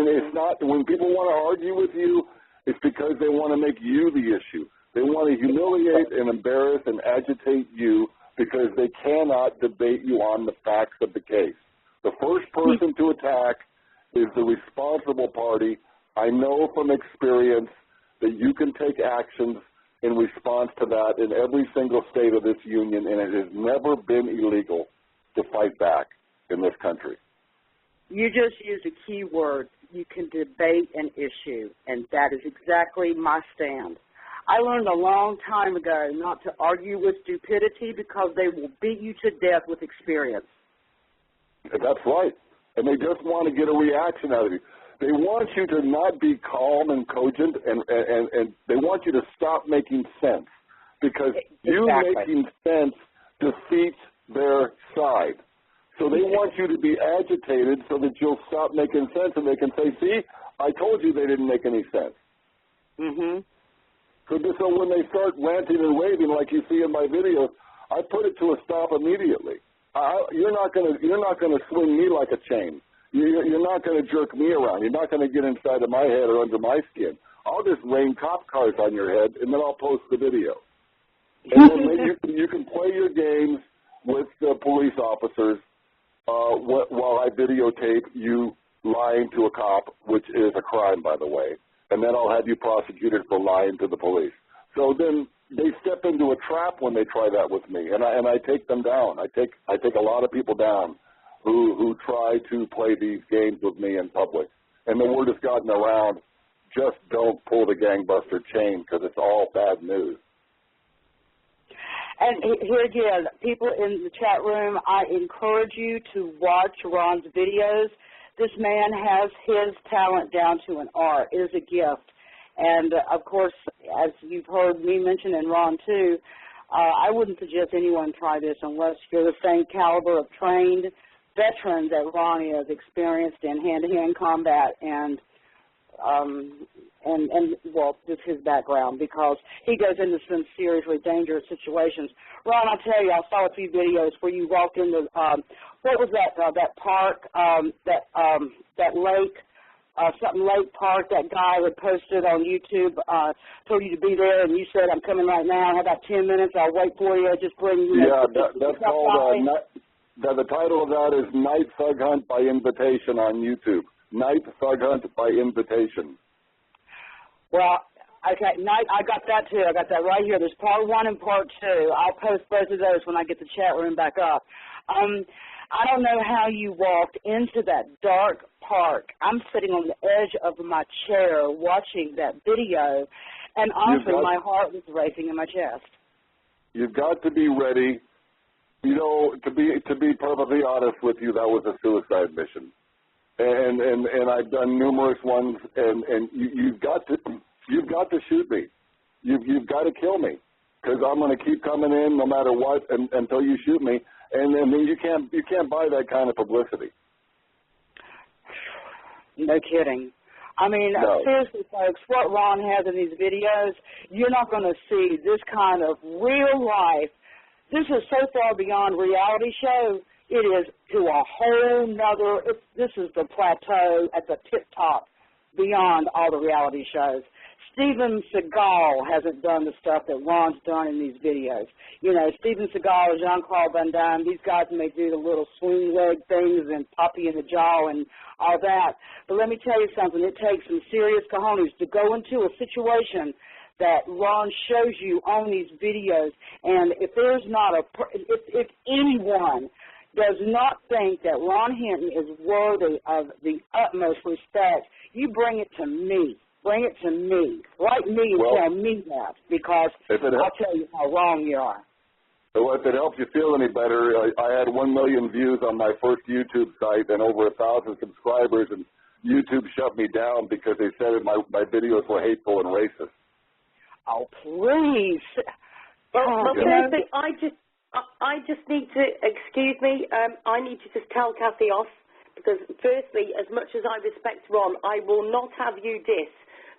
it's not, when people want to argue with you, it's because they want to make you the issue. They want to humiliate and embarrass and agitate you because they cannot debate you on the facts of the case. The first person to attack is the responsible party. I know from experience that you can take actions in response to that in every single state of this union, and it has never been illegal to fight back in this country. You just used a key word, you can debate an issue, and that is exactly my stand. I learned a long time ago not to argue with stupidity because they will beat you to death with experience. That's right. And they just want to get a reaction out of you. They want you to not be calm and cogent, and they want you to stop making sense, because you making sense defeats their side. So they want you to be agitated so that you'll stop making sense, and they can say, see, I told you they didn't make any sense. Mm-hmm. So when they start ranting and raving like you see in my videos, I put it to a stop immediately. You're not going to swing me like a chain. You're not going to jerk me around. You're not going to get inside of my head or under my skin. I'll just rain cop cars on your head, and then I'll post the video. And then you can play your games with the police officers while I videotape you lying to a cop, which is a crime, by the way. And then I'll have you prosecuted for lying to the police. So then they step into a trap when they try that with me, and I take them down. I take a lot of people down who try to play these games with me in public. And the word has gotten around, just don't pull the gangbuster chain, because it's all bad news. And here again, people in the chat room, I encourage you to watch Ron's videos. This man has his talent down to an art. It is a gift. And, of course, as you've heard me mention, and Ron too, I wouldn't suggest anyone try this unless you're the same caliber of trained veteran that Ron is, experienced in hand-to-hand combat and well, just his background, because he goes into some seriously dangerous situations. Ron, I'll tell you, I saw a few videos where you walked into, what was that park, that lake, something Lake Park, that guy had posted on YouTube, told you to be there, and you said, I'm coming right now. How about 10 minutes? I'll wait for you. Just bring you. Yeah, that's called, the title of that is Night Thug Hunt by Invitation on YouTube. Night Thug Hunt by Invitation. Well, okay, I got that too. I got that right here. There's part 1 and part 2. I'll post both of those when I get the chat room back up. I don't know how you walked into that dark park. I'm sitting on the edge of my chair watching that video, and honestly, my heart was racing in my chest. You've got to be ready. You know, to be perfectly honest with you, that was a suicide mission. And I've done numerous ones, and you've got to shoot me. You've got to kill me, because I'm going to keep coming in no matter what until you shoot me, and then you can't buy that kind of publicity. No kidding. I mean, no. Seriously, folks, what Ron has in these videos, you're not going to see this kind of real life. This is so far beyond reality show. It is to a whole nother, this is the plateau at the tip top beyond all the reality shows. Steven Seagal hasn't done the stuff that Ron's done in these videos. You know, Steven Seagal, Jean-Claude Van Damme, these guys may do the little swing leg things and pop you in the jaw and all that. But let me tell you something, it takes some serious cojones to go into a situation that Ron shows you on these videos. And if there's not if anyone does not think that Ron Hinton is worthy of the utmost respect, you bring it to me. Bring it to me. Write me and tell me that, because I'll tell you how wrong you are. Well, if it helps you feel any better, I had 1 million views on my first YouTube site and over 1,000 subscribers, and YouTube shut me down because they said my videos were hateful and racist. Oh, please. Well, seriously, I just need to, excuse me, I need to just tell Cathy off, because firstly, as much as I respect Ron, I will not have you diss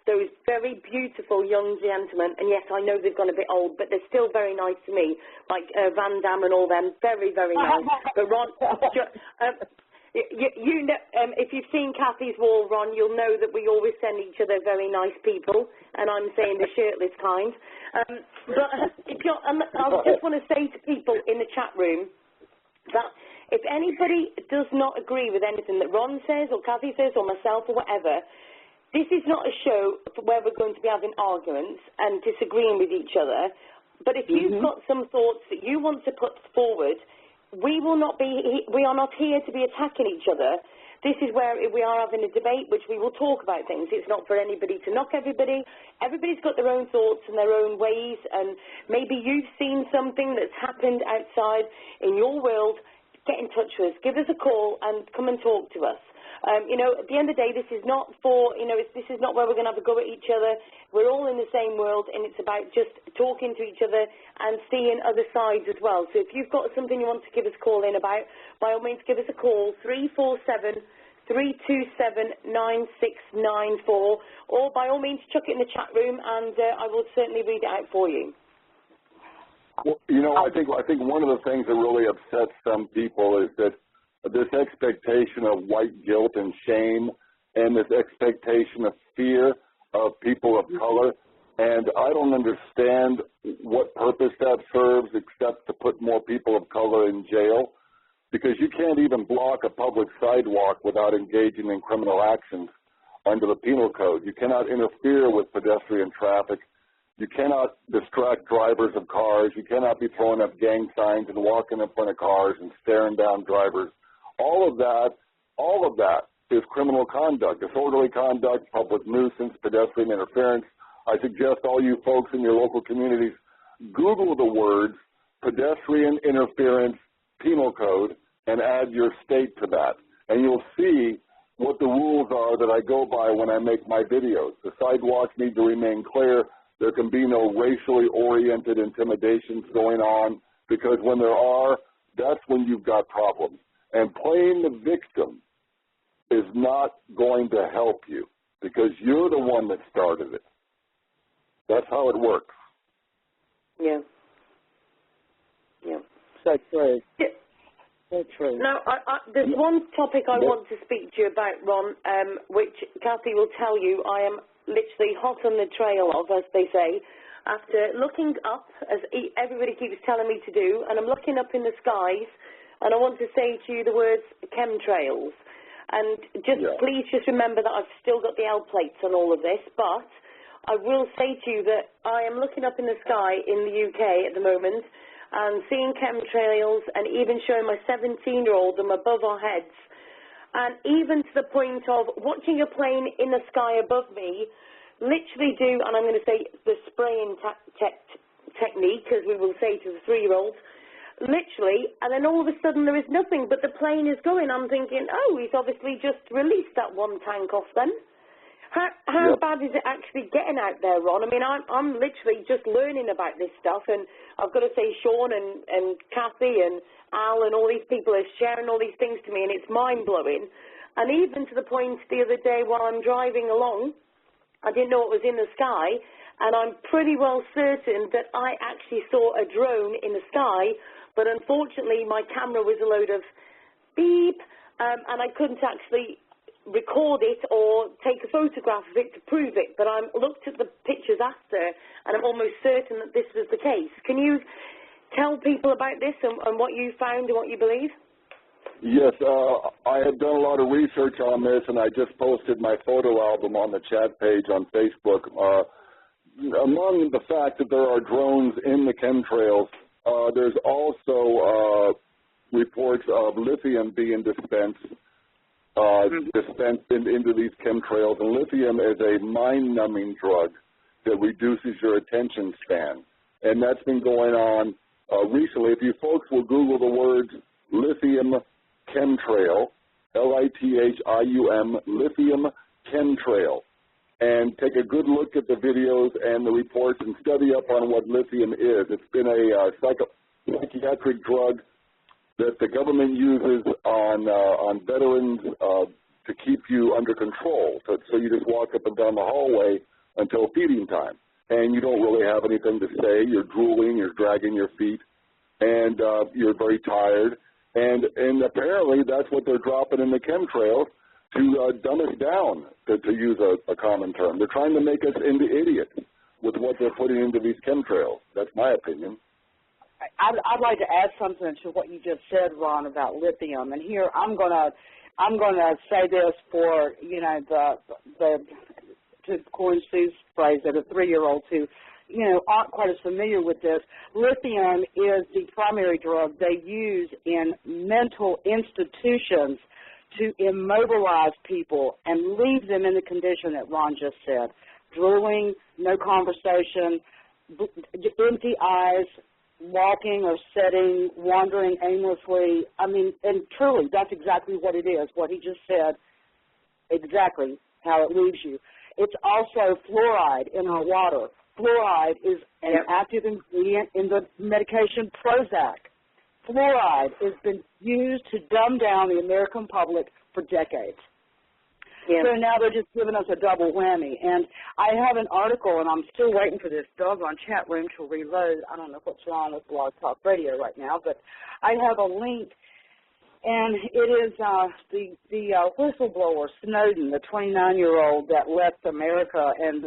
those very beautiful young gentlemen, and yes, I know they've gone a bit old, but they're still very nice to me, like Van Damme and all them, very, very nice. But Ron, you know, if you've seen Cathy's wall, Ron, you'll know that we always send each other very nice people, and I'm saying the shirtless kind. But I just want to say to people in the chat room that if anybody does not agree with anything that Ron says or Cathy says or myself or whatever, this is not a show where we're going to be having arguments and disagreeing with each other. But if you've got some thoughts that you want to put forward, we are not here to be attacking each other. this is where we are having a debate, which we will talk about things. It's not for anybody to knock everybody. Everybody's got their own thoughts and their own ways, and maybe you've seen something that's happened outside in your world. Get in touch with us. Give us a call and come and talk to us. You know, at the end of the day, this is not for, you know, this is not where we're going to have a go at each other. We're all in the same world, and it's about just talking to each other and seeing other sides as well. So if you've got something you want to give us a call in about, by all means, give us a call, 347-327-9694, or by all means, chuck it in the chat room, and I will certainly read it out for you. Well, you know, I think one of the things that really upsets some people is that this expectation of white guilt and shame and this expectation of fear of people of color. And I don't understand what purpose that serves except to put more people of color in jail, because you can't even block a public sidewalk without engaging in criminal actions under the penal code. You cannot interfere with pedestrian traffic. You cannot distract drivers of cars. You cannot be throwing up gang signs and walking in front of cars and staring down drivers. All of that is criminal conduct, disorderly conduct, public nuisance, pedestrian interference. I suggest all you folks in your local communities Google the words pedestrian interference penal code and add your state to that, and you'll see what the rules are that I go by when I make my videos. The sidewalks need to remain clear. There can be no racially oriented intimidations going on, because when there are, that's when you've got problems. And playing the victim is not going to help you, because you're the one that started it. That's how it works. Yeah. Yeah. So true. Yeah. So true. Now, there's one topic I want to speak to you about, Ron, which Cathy will tell you I am literally hot on the trail of, as they say, after looking up, as everybody keeps telling me to do, and I'm looking up in the skies, and I want to say to you the words chemtrails. And please just remember that I've still got the L plates on all of this, but I will say to you that I am looking up in the sky in the UK at the moment and seeing chemtrails, and even showing my 17-year-old them above our heads. And even to the point of watching a plane in the sky above me literally do, and I'm going to say the spraying technique, as we will say to the 3-year-olds, literally, and then all of a sudden there is nothing, but the plane is going. I'm thinking, oh, he's obviously just released that one tank off then. How bad is it actually getting out there, Ron? I mean, I'm literally just learning about this stuff, and I've got to say Sean and Cathy and Al and all these people are sharing all these things to me, and it's mind-blowing. And even to the point the other day while I'm driving along, I didn't know it was in the sky, and I'm pretty well certain that I actually saw a drone in the sky, but unfortunately my camera was a load of beep, and I couldn't actually record it or take a photograph of it to prove it, but I looked at the pictures after, and I'm almost certain that this was the case. Can you tell people about this and what you found and what you believe? Yes, I have done a lot of research on this, and I just posted my photo album on the chat page on Facebook. Among the fact that there are drones in the chemtrails, there's also reports of lithium being dispensed into these chemtrails, and lithium is a mind-numbing drug that reduces your attention span, and that's been going on recently. If you folks will Google the words lithium chemtrail, Lithium, lithium chemtrail, and take a good look at the videos and the reports and study up on what lithium is. It's been a psychiatric drug that the government uses on veterans to keep you under control. So you just walk up and down the hallway until feeding time, and you don't really have anything to say. You're drooling, you're dragging your feet, and you're very tired. And apparently that's what they're dropping in the chemtrails to dumb us down, to use a common term. They're trying to make us into idiots with what they're putting into these chemtrails. That's my opinion. I'd like to add something to what you just said, Ron, about lithium. And here I'm gonna say this for the to coin Sue's phrase, that the 3-year-olds who aren't quite as familiar with this. Lithium is the primary drug they use in mental institutions to immobilize people and leave them in the condition that Ron just said. Drooling, no conversation, empty eyes, walking or sitting, wandering aimlessly. I mean, and truly, that's exactly what it is, what he just said, exactly how it leaves you. It's also fluoride in our water. Fluoride is an active ingredient in the medication Prozac. Fluoride has been used to dumb down the American public for decades. Yeah. So now they're just giving us a double whammy. And I have an article, and I'm still waiting for this doggone chat room to reload. I don't know what's wrong with Blog Talk Radio right now, but I have a link, and it is the whistleblower, Snowden, the 29-year-old that left America and,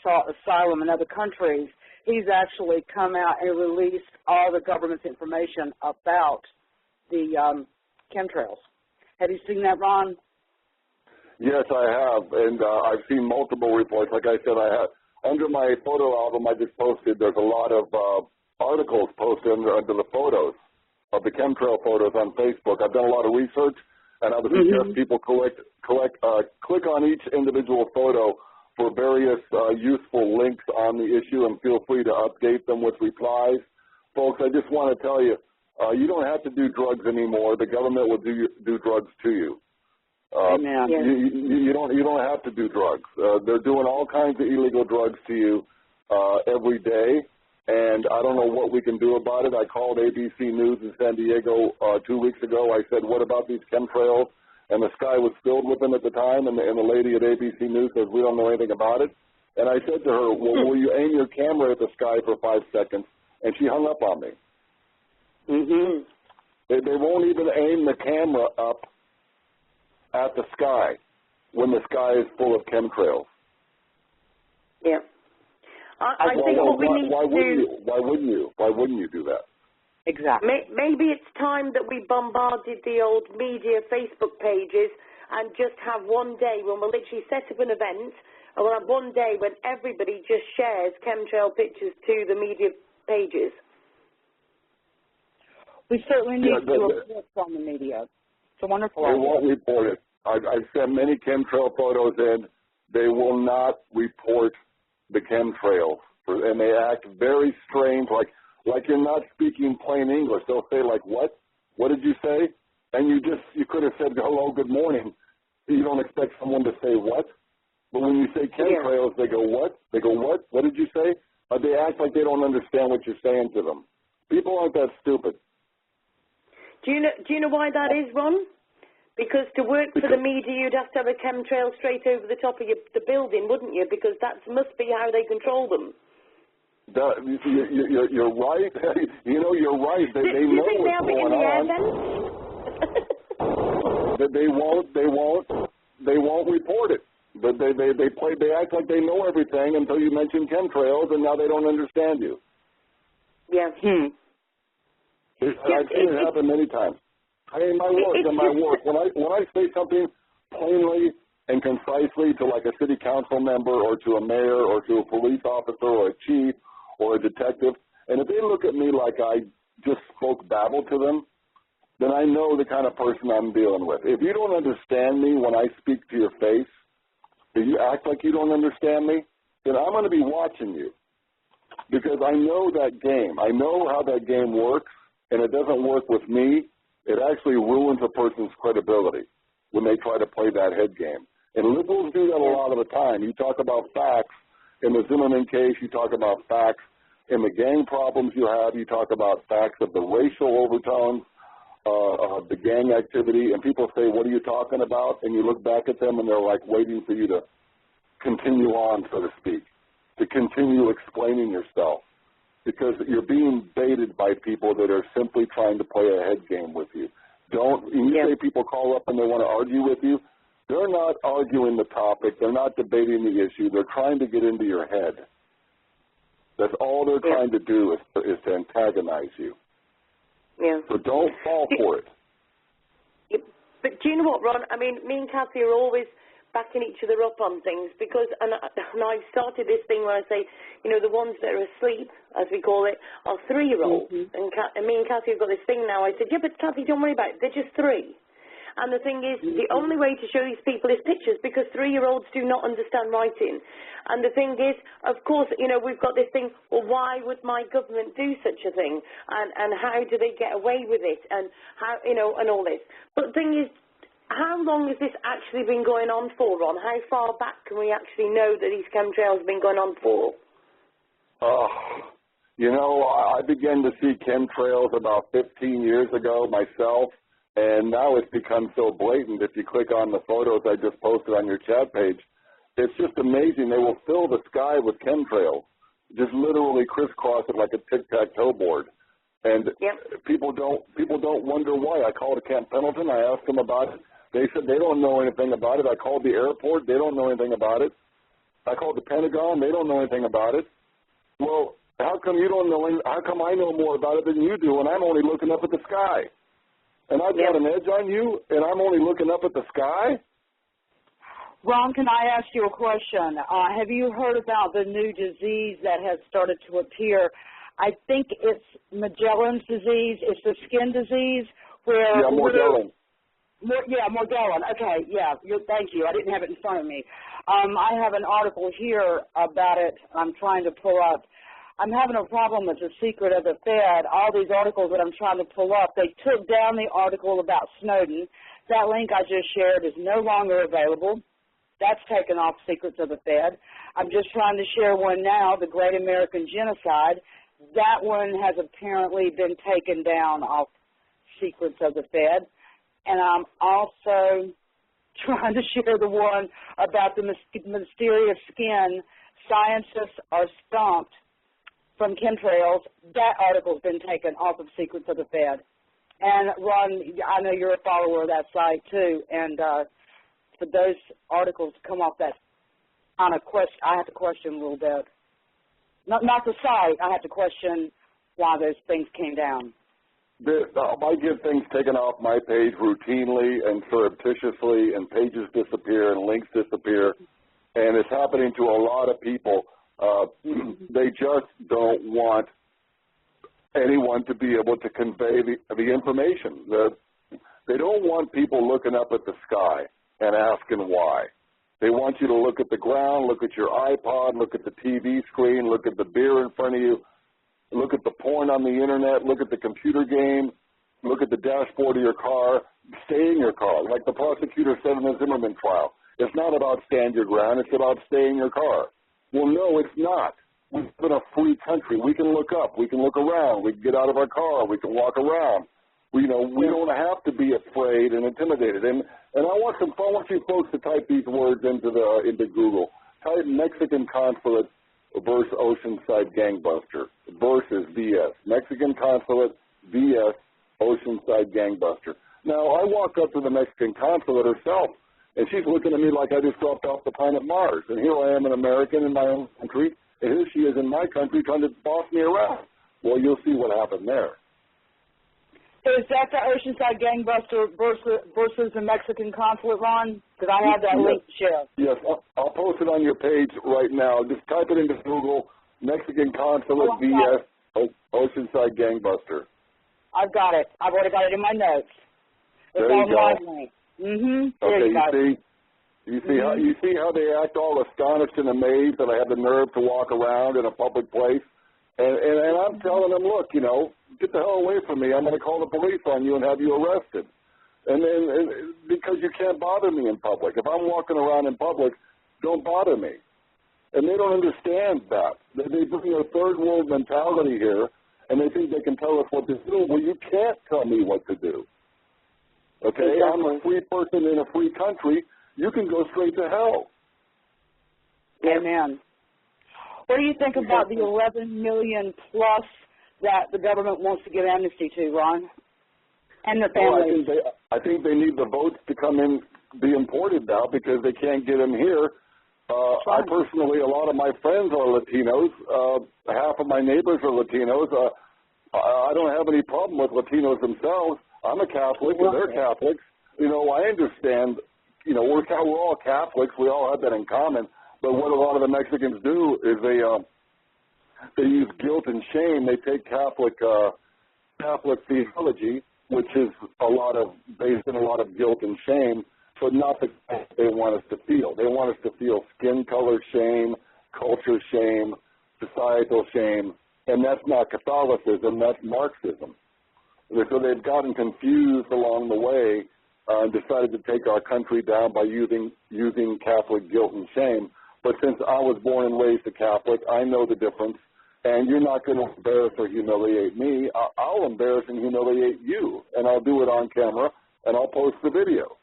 sought asylum in other countries. He's actually come out and released all the government's information about the chemtrails. Have you seen that, Ron? Yes, I have, and I've seen multiple reports. Like I said, I have under my photo album I just posted. There's a lot of articles posted under the photos of the chemtrail photos on Facebook. I've done a lot of research, and I would suggest people click on each individual photo for various useful links on the issue, and feel free to update them with replies. Folks, I just want to tell you, you don't have to do drugs anymore. The government will do drugs to you. Amen. You don't have to do drugs. They're doing all kinds of illegal drugs to you every day, and I don't know what we can do about it. I called ABC News in San Diego 2 weeks ago. I said, what about these chemtrails? And the sky was filled with them at the time, and the lady at ABC News says, we don't know anything about it. And I said to her, well, will you aim your camera at the sky for 5 seconds? And she hung up on me. They won't even aim the camera up at the sky when the sky is full of chemtrails. Yeah. I think what we need to do... Why wouldn't you do that? Exactly. Maybe it's time that we bombarded the old media Facebook pages and just have one day when we'll literally set up an event, and we'll have one day when everybody just shares chemtrail pictures to the media pages. We certainly need to report from the media. It's a wonderful idea. They won't report it. I've sent many chemtrail photos in. They will not report the chemtrails, and they act very strange, like you're not speaking plain English. They'll say, like, what? What did you say? And you could have said, hello, good morning. You don't expect someone to say what? But when you say chemtrails, they go, what? They go, what? What did you say? They act like they don't understand what you're saying to them. People aren't that stupid. Do you know why that is, Ron? Because to work for the media, you'd have to have a chemtrail straight over the top of the building, wouldn't you? Because that must be how they control them. You're right. You're right. They know what's going on. They won't report it. But they act like they know everything until you mention chemtrails, and now they don't understand you. Yeah. I've seen it happen many times. I mean, my work. When I say something plainly and concisely to like a city council member or to a mayor or to a police officer or a chief or a detective, and if they look at me like I just spoke babble to them, then I know the kind of person I'm dealing with. If you don't understand me when I speak to your face, if you act like you don't understand me, then I'm going to be watching you because I know that game. I know how that game works, and it doesn't work with me. It actually ruins a person's credibility when they try to play that head game. And liberals do that a lot of the time. You talk about facts in the Zimmerman case. You talk about facts in the gang problems you have. You talk about facts of the racial overtones, of the gang activity. And people say, what are you talking about? And you look back at them, and they're like waiting for you to continue on, so to speak, to continue explaining yourself. Because you're being baited by people that are simply trying to play a head game with you. When you say people call up and they want to argue with you, they're not arguing the topic. They're not debating the issue. They're trying to get into your head. That's all they're trying to do is to antagonize you. Yeah. So don't fall for it. But do you know what, Ron? I mean, me and Cathy are always backing each other up on things because, and I started this thing where I say, the ones that are asleep, as we call it, are 3-year-olds. And me and Cathy have got this thing now. I said, yeah, but Cathy, don't worry about it. They're just 3. And the thing is, the only way to show these people is pictures, because 3-year-olds do not understand writing. And the thing is, of course, you know, we've got this thing, well, why would my government do such a thing? And how do they get away with it? And how, you know, and all this. But the thing is, how long has this actually been going on for, Ron? How far back can we actually know that these chemtrails have been going on for? You know, I began to see chemtrails about 15 years ago myself, and now it's become so blatant. If you click on the photos I just posted on your chat page, it's just amazing. They will fill the sky with chemtrails, just literally crisscross it like a tic-tac-toe board. And people don't wonder why. I called Camp Pendleton. I asked them about it. They said they don't know anything about it. I called the airport. They don't know anything about it. I called the Pentagon. They don't know anything about it. Well, how come you don't know? How come I know more about it than you do, and I'm only looking up at the sky? And I've got an edge on you, and I'm only looking up at the sky? Ron, can I ask you a question? Have you heard about the new disease that has started to appear? I think it's Magellan's disease. It's the skin disease where... Yeah, Morgellon. Morgellon. Okay, thank you. I didn't have it in front of me. I have an article here about it I'm trying to pull up. I'm having a problem with the secret of the Fed. All these articles that I'm trying to pull up, they took down the article about Snowden. That link I just shared is no longer available. That's taken off Secrets of the Fed. I'm just trying to share one now, the Great American Genocide. That one has apparently been taken down off Secrets of the Fed. And I'm also trying to share the one about the mysterious skin. Scientists are stumped from chemtrails. That article's been taken off of Secrets of the Fed. And, Ron, I know you're a follower of that site, too. And for those articles to come off that on a question, I have to question a little bit. Not the site. I have to question why those things came down. I get things taken off my page routinely and surreptitiously, and pages disappear and links disappear, and it's happening to a lot of people. They just don't want anyone to be able to convey the information. They don't want people looking up at the sky and asking why. They want you to look at the ground, look at your iPod, look at the TV screen, look at the beer in front of you, look at the porn on the internet, look at the computer game, look at the dashboard of your car, stay in your car. Like the prosecutor said in the Zimmerman trial, it's not about stand your ground, it's about stay in your car. Well, no, it's not. We live in a free country. We can look up, we can look around, we can get out of our car, we can walk around. We don't have to be afraid and intimidated. And I want you folks to type these words into Google. Type Mexican consulate versus Oceanside gangbuster. Versus VS. Mexican consulate VS Oceanside gangbuster. Now, I walk up to the Mexican consulate herself, and she's looking at me like I just dropped off the planet Mars. And here I am, an American in my own country, and here she is in my country trying to boss me around. Well, you'll see what happened there. Is that the Oceanside gangbuster versus the Mexican consulate, Ron? Because I have that link to share. Yes, I'll post it on your page right now. Just type it into Google, Mexican consulate vs. Oceanside gangbuster. I've got it. I've already got it in my notes. It's there you go. Okay, you see how they act all astonished and amazed that I have the nerve to walk around in a public place? And I'm telling them, look, get the hell away from me. I'm going to call the police on you and have you arrested. And because you can't bother me in public. If I'm walking around in public, don't bother me. And they don't understand that. They bring a third world mentality here, and they think they can tell us what to do. Well, you can't tell me what to do. Okay? Exactly. I'm a free person in a free country. You can go straight to hell. Amen. What do you think about the 11 million plus that the government wants to give amnesty to, Ron? And the families? Well, I think they need the votes to come in, be imported now because they can't get them here. I personally, a lot of my friends are Latinos. Half of my neighbors are Latinos. I don't have any problem with Latinos themselves. I'm a Catholic and they're Catholics. I understand, we're all Catholics. We all have that in common. But what a lot of the Mexicans do is they use guilt and shame. They take Catholic theology which is based in a lot of guilt and shame, but not the kind they want us to feel. They want us to feel skin color shame, culture shame, societal shame, and that's not Catholicism, that's Marxism. So they've gotten confused along the way and decided to take our country down by using Catholic guilt and shame. But since I was born and raised a Catholic, I know the difference, and you're not going to embarrass or humiliate me. I'll embarrass and humiliate you, and I'll do it on camera, and I'll post the video.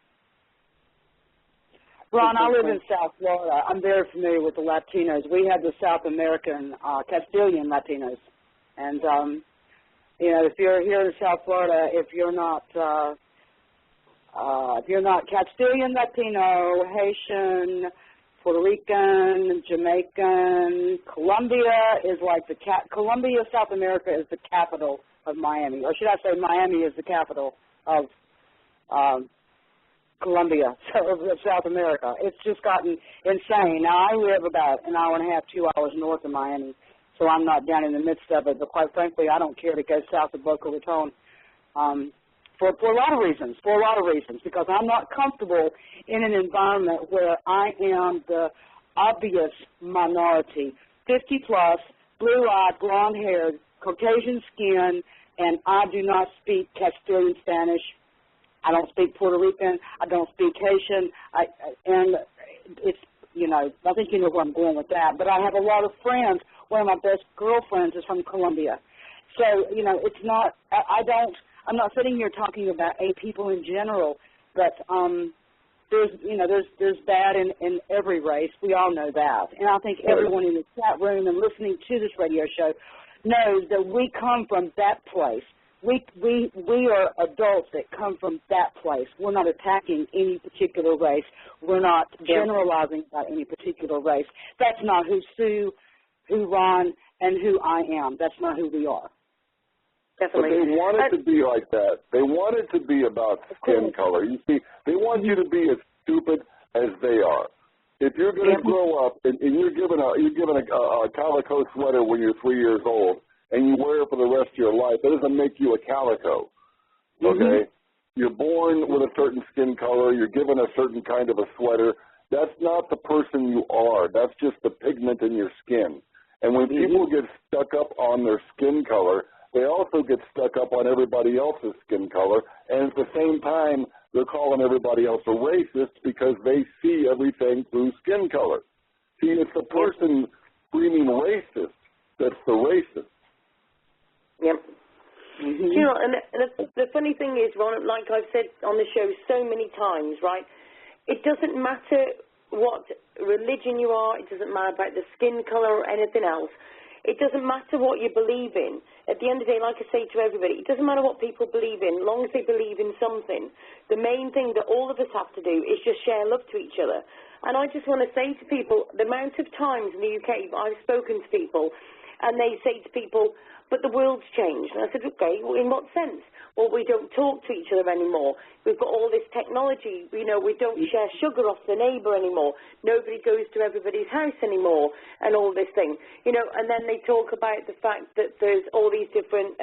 Ron, I live in South Florida. I'm very familiar with the Latinos. We have the South American Castilian Latinos, and if you're here in South Florida, if you're not Castilian Latino, Haitian, Puerto Rican, Jamaican, Colombia is like Colombia, South America is the capital of Miami, or should I say Miami is the capital of Colombia, of South America. It's just gotten insane. Now, I live about an hour and a half, 2 hours north of Miami, so I'm not down in the midst of it, but quite frankly, I don't care to go south of Boca Raton for a lot of reasons, because I'm not comfortable in an environment where I am the obvious minority, 50-plus, blue-eyed, blonde-haired, Caucasian skin, and I do not speak Castilian Spanish. I don't speak Puerto Rican. I don't speak Haitian. And it's, I think you know where I'm going with that. But I have a lot of friends. One of my best girlfriends is from Colombia. So, it's not, I'm not sitting here talking about people in general, but there's bad in every race. We all know that. And I think everyone in the chat room and listening to this radio show knows that we come from that place. We are adults that come from that place. We're not attacking any particular race. We're not generalizing about any particular race. That's not who Sue, who Ron, and who I am. That's not who we are. Definitely. But they want it to be like that. They want it to be about skin color. You see, they want you to be as stupid as they are. If you're going to grow up and you're given a calico sweater when you're 3 years old, and you wear it for the rest of your life, that doesn't make you a calico, okay? You're born with a certain skin color. You're given a certain kind of a sweater. That's not the person you are. That's just the pigment in your skin. And when people get stuck up on their skin color, they also get stuck up on everybody else's skin color, and at the same time, they're calling everybody else a racist because they see everything through skin color. See, it's the person screaming racist that's the racist. Yep. And the funny thing is, Ron, like I've said on the show so many times, right, it doesn't matter what religion you are. It doesn't matter about the skin color or anything else. It doesn't matter what you believe in. At the end of the day, like I say to everybody, it doesn't matter what people believe in, as long as they believe in something. The main thing that all of us have to do is just share love to each other. And I just want to say to people, the amount of times in the UK I've spoken to people, and they say to people, but the world's changed. And I said, okay, well, in what sense? Well, we don't talk to each other anymore. We've got all this technology. We don't share sugar off the neighbour anymore. Nobody goes to everybody's house anymore and all this thing. And then they talk about the fact that there's all these different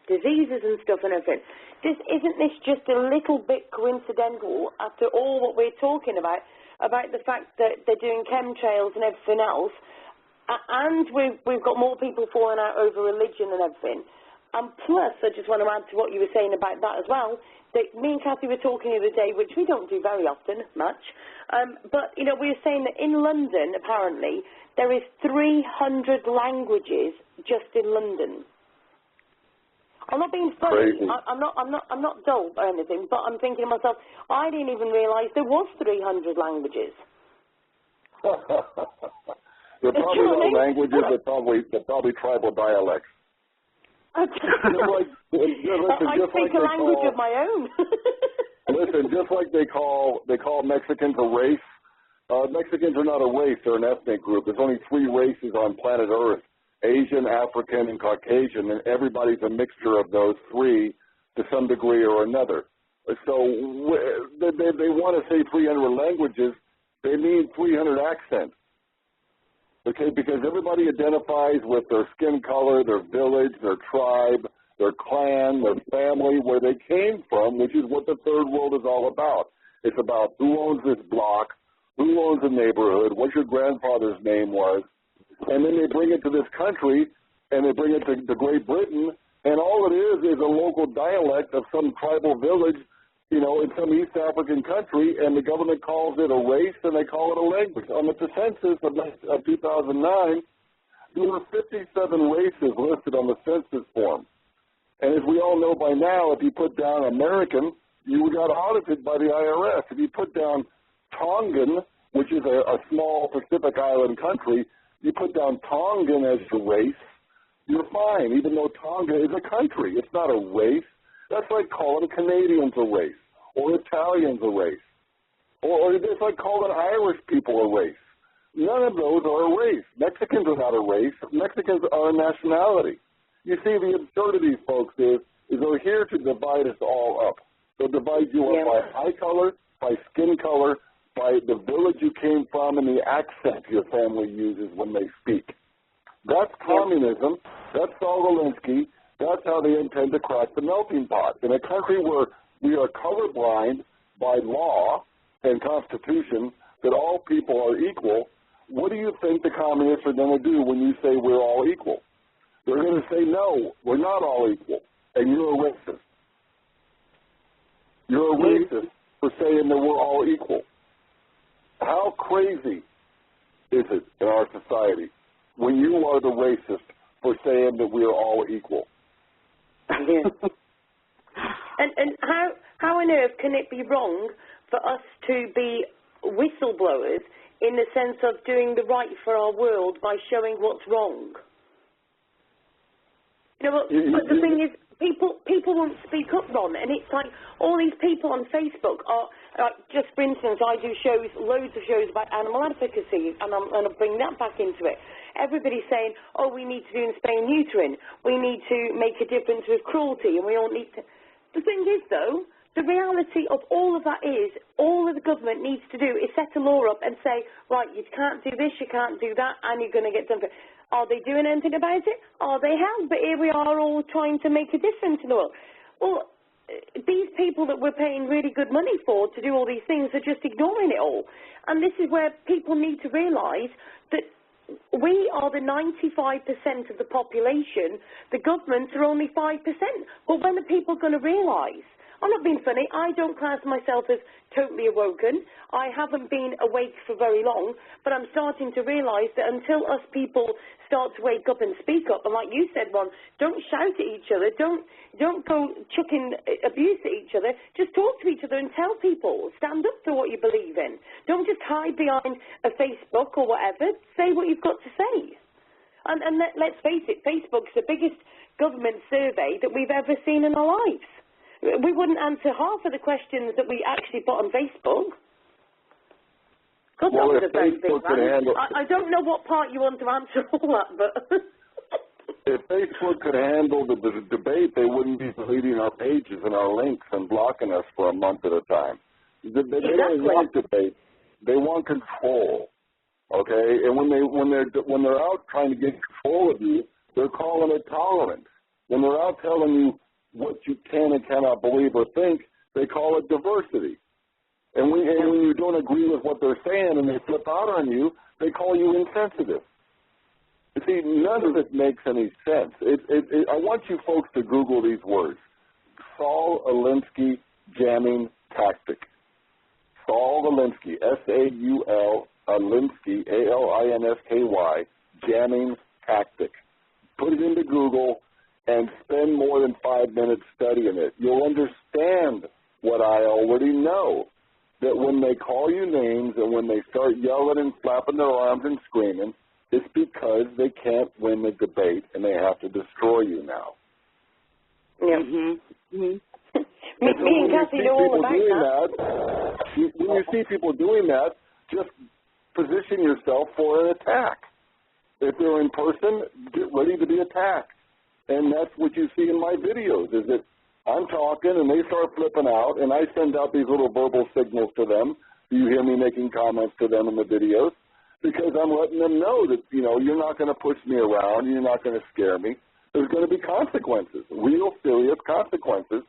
diseases and stuff and everything. Isn't this just a little bit coincidental after all what we're talking about the fact that they're doing chemtrails and everything else? And we've got more people falling out over religion and everything. And plus, I just want to add to what you were saying about that as well, that me and Cathy were talking the other day, which we don't do very often, much, but, we were saying that in London, apparently, there is 300 languages just in London. I'm not being funny. I'm not dull or anything, but I'm thinking to myself, I didn't even realise there was 300 languages. They're probably not languages, they're probably tribal dialects. I speak a language of my own. Listen, just like they call Mexicans a race, Mexicans are not a race, they're an ethnic group. There's only 3 races on planet Earth, Asian, African, and Caucasian, and everybody's a mixture of those 3 to some degree or another. So they want to say 300 languages, they mean 300 accents. Okay, because everybody identifies with their skin color, their village, their tribe, their clan, their family, where they came from, which is what the third world is all about. It's about who owns this block, who owns the neighborhood, what your grandfather's name was, and then they bring it to this country, and they bring it to Great Britain, and all it is a local dialect of some tribal village, you know, in some East African country, and the government calls it a race, and they call it a language. On the census of 2009, there were 57 races listed on the census form. And as we all know by now, if you put down American, you got audited by the IRS. If you put down Tongan, which is a small Pacific Island country, you put down Tongan as your race, you're fine, even though Tonga is a country. It's not a race. That's like calling Canadians a race, or Italians a race, or it's like calling Irish people a race. None of those are a race. Mexicans are not a race. Mexicans are a nationality. You see, the absurdity, folks, is they're here to divide us all up. They'll divide you up by eye color, by skin color, by the village you came from, and the accent your family uses when they speak. That's communism. That's Saul Alinsky. That's how they intend to crack the melting pot. In a country where we are colorblind by law and constitution that all people are equal, what do you think the communists are going to do when you say we're all equal? They're going to say, no, we're not all equal, and you're a racist. You're a racist for saying that we're all equal. How crazy is it in our society when you are the racist for saying that we are all equal? Yeah. and how on earth can it be wrong for us to be whistleblowers in the sense of doing the right for our world by showing what's wrong? You know, but the thing is, people won't speak up, Ron, and it's like all these people on Facebook are, like, just for instance, I do shows, loads of shows about animal advocacy, and I'm going to bring that back into it. Everybody's saying, oh, we need to do spay and neutering, we need to make a difference with cruelty, and we all need to... The thing is, though, the reality of all of that is, all that the government needs to do is set a law up and say, right, you can't do this, you can't do that, and you're going to get something. Are they doing anything about it? Are they have? But here we are all trying to make a difference in the world. Well, these people that we're paying really good money for to do all these things are just ignoring it all. And this is where people need to realise that we are the 95% of the population. The governments are only 5%. Well, when are people going to realise? I'm not being funny. I don't class myself as totally awoken. I haven't been awake for very long, but I'm starting to realise that until us people start to wake up and speak up, and like you said, Ron, don't shout at each other, don't go chucking abuse at each other, just talk to each other and tell people, stand up for what you believe in. Don't just hide behind a Facebook or whatever. Say what you've got to say. And let's face it, Facebook's the biggest government survey that we've ever seen in our lives. We wouldn't answer half of the questions that we actually put on Facebook. God, well, that was a very big one. I don't know what part you want to answer all that, but... If Facebook could handle the debate, they wouldn't be deleting our pages and our links and blocking us for a month at a time. They don't want debate. They want control, okay? And when they're out trying to get control of you, they're calling it tolerance. When they're out telling you what you can and cannot believe or think, they call it diversity. And when you don't agree with what they're saying and they flip out on you, they call you insensitive. You see, none of it makes any sense. I want you folks to Google these words. Saul Alinsky jamming tactic. Saul Alinsky, S-A-U-L, Alinsky, A-L-I-N-S-K-Y, jamming tactic. Put it into Google and spend more than 5 minutes studying it. You'll understand what I already know, that when they call you names and when they start yelling and flapping their arms and screaming, it's because they can't win the debate and they have to destroy you now. Yeah. Mm-hmm. Mm-hmm. Me and Cathy know all about that. When you see people doing that, just position yourself for an attack. If they're in person, get ready to be attacked. And that's what you see in my videos, is that I'm talking and they start flipping out, and I send out these little verbal signals to them. You hear me making comments to them in the videos, because I'm letting them know that, you know, you're not going to push me around, you're not going to scare me. there's going to be consequences, real serious consequences,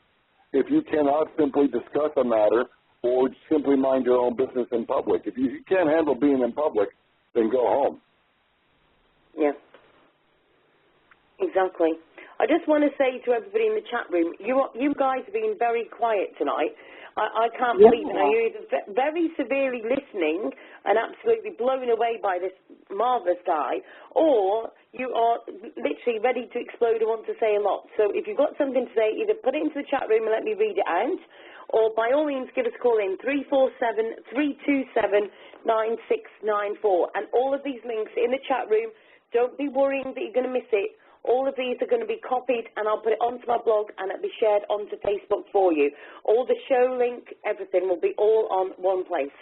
if you cannot simply discuss a matter or simply mind your own business in public. If you can't handle being in public, then go home. Yeah. Exactly. I just want to say to everybody in the chat room, you guys have been very quiet tonight. I can't believe it. You're either very severely listening and absolutely blown away by this marvellous guy, or you are literally ready to explode and want to say a lot. So if you've got something to say, either put it into the chat room and let me read it out, or by all means give us a call in 347-327-9694. And all of these links in the chat room, don't be worrying that you're going to miss it. All of these are going to be copied, and I'll put it onto my blog, and it'll be shared onto Facebook for you. All the show link, everything will be all on one place.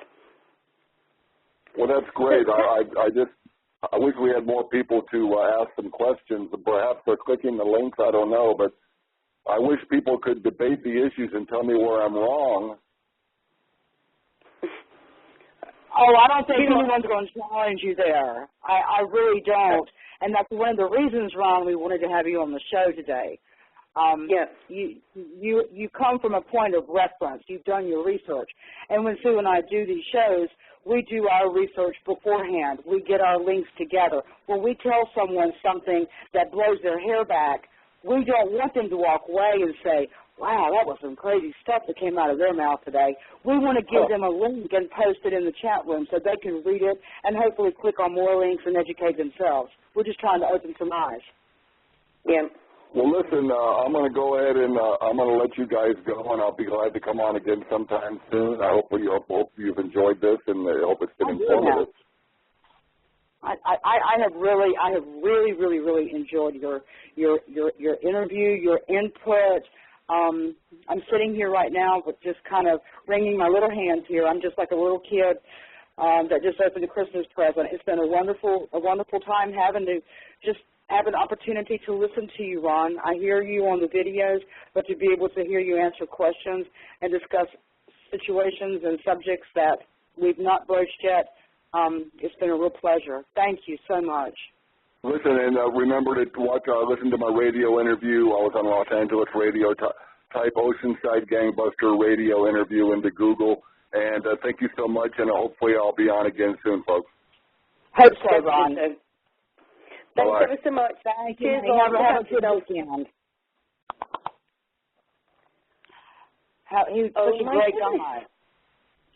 Well, that's great. I wish we had more people to ask some questions. Perhaps they're clicking the links. I don't know, but I wish people could debate the issues and tell me where I'm wrong. Oh, I don't think anyone's going to challenge you there. I really don't. And that's one of the reasons, Ron, we wanted to have you on the show today. Yes. You come from a point of reference. You've done your research. And when Sue and I do these shows, we do our research beforehand. We get our links together. When we tell someone something that blows their hair back, we don't want them to walk away and say, wow, that was some crazy stuff that came out of their mouth today. We want to give them a link and post it in the chat room so they can read it and hopefully click on more links and educate themselves. We're just trying to open some eyes. Yeah. Well, listen, I'm going to go ahead and I'm going to let you guys go, and I'll be glad to come on again sometime soon. I hope you've enjoyed this, and I hope it's been informative. I have really enjoyed your interview, your input. I'm sitting here right now with just kind of wringing my little hands here. I'm just like a little kid that just opened a Christmas present. It's been a wonderful time having to just have an opportunity to listen to you, Ron. I hear you on the videos, but to be able to hear you answer questions and discuss situations and subjects that we've not broached yet, it's been a real pleasure. Thank you so much. Listen, and remember to listen to my radio interview. I was on Los Angeles radio. Type Oceanside Gangbuster radio interview into Google. And thank you so much, and hopefully I'll be on again soon, folks. Hope so, Ron. Thanks ever so much. Thank you. Cheers, have a good weekend. He's such a great guy.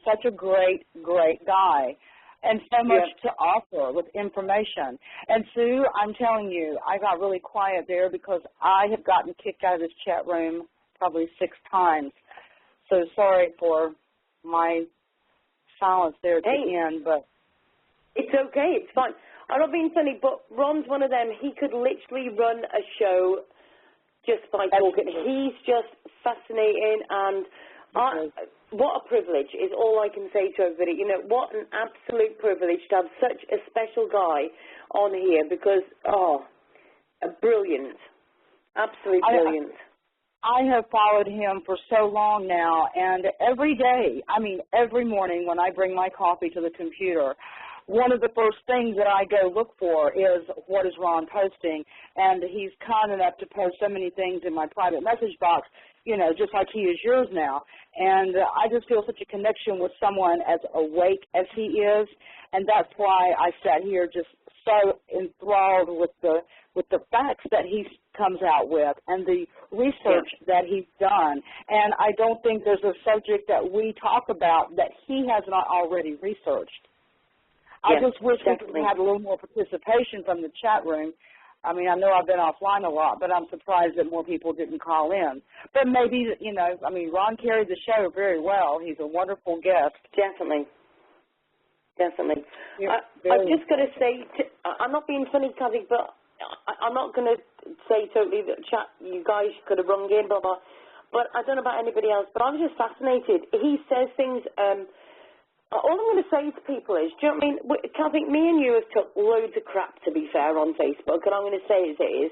Such a great guy. And so much to offer with information. And, Sue, I'm telling you, I got really quiet there because I have gotten kicked out of this chat room probably 6 times. So sorry for my silence there at the end. But it's okay. It's fine. I'm not being funny, but Ron's one of them. He could literally run a show just by talking. He's just fascinating, and what a privilege is all I can say to everybody. You know, what an absolute privilege to have such a special guy on here because, brilliant, absolutely brilliant. I have followed him for so long now, and every day, every morning when I bring my coffee to the computer, one of the first things that I go look for is what is Ron posting, and he's kind enough to post so many things in my private message box, you know, just like he is yours now. And I just feel such a connection with someone as awake as he is, and that's why I sat here just so enthralled with the facts that he comes out with and the research that he's done. And I don't think there's a subject that we talk about that he has not already researched. I just wish we had a little more participation from the chat room. I mean, I know I've been offline a lot, but I'm surprised that more people didn't call in. But maybe, you know, Ron carried the show very well. He's a wonderful guest. Definitely. Yeah, I've just got to say, I'm not being funny, Cathy, but I'm not going to say totally that you guys could have rung in, blah, blah. But I don't know about anybody else, but I was just fascinated. He says things... all I'm going to say to people is, do you know what I mean? Cathy, me and you have took loads of crap, to be fair, on Facebook, and I'm going to say as it is.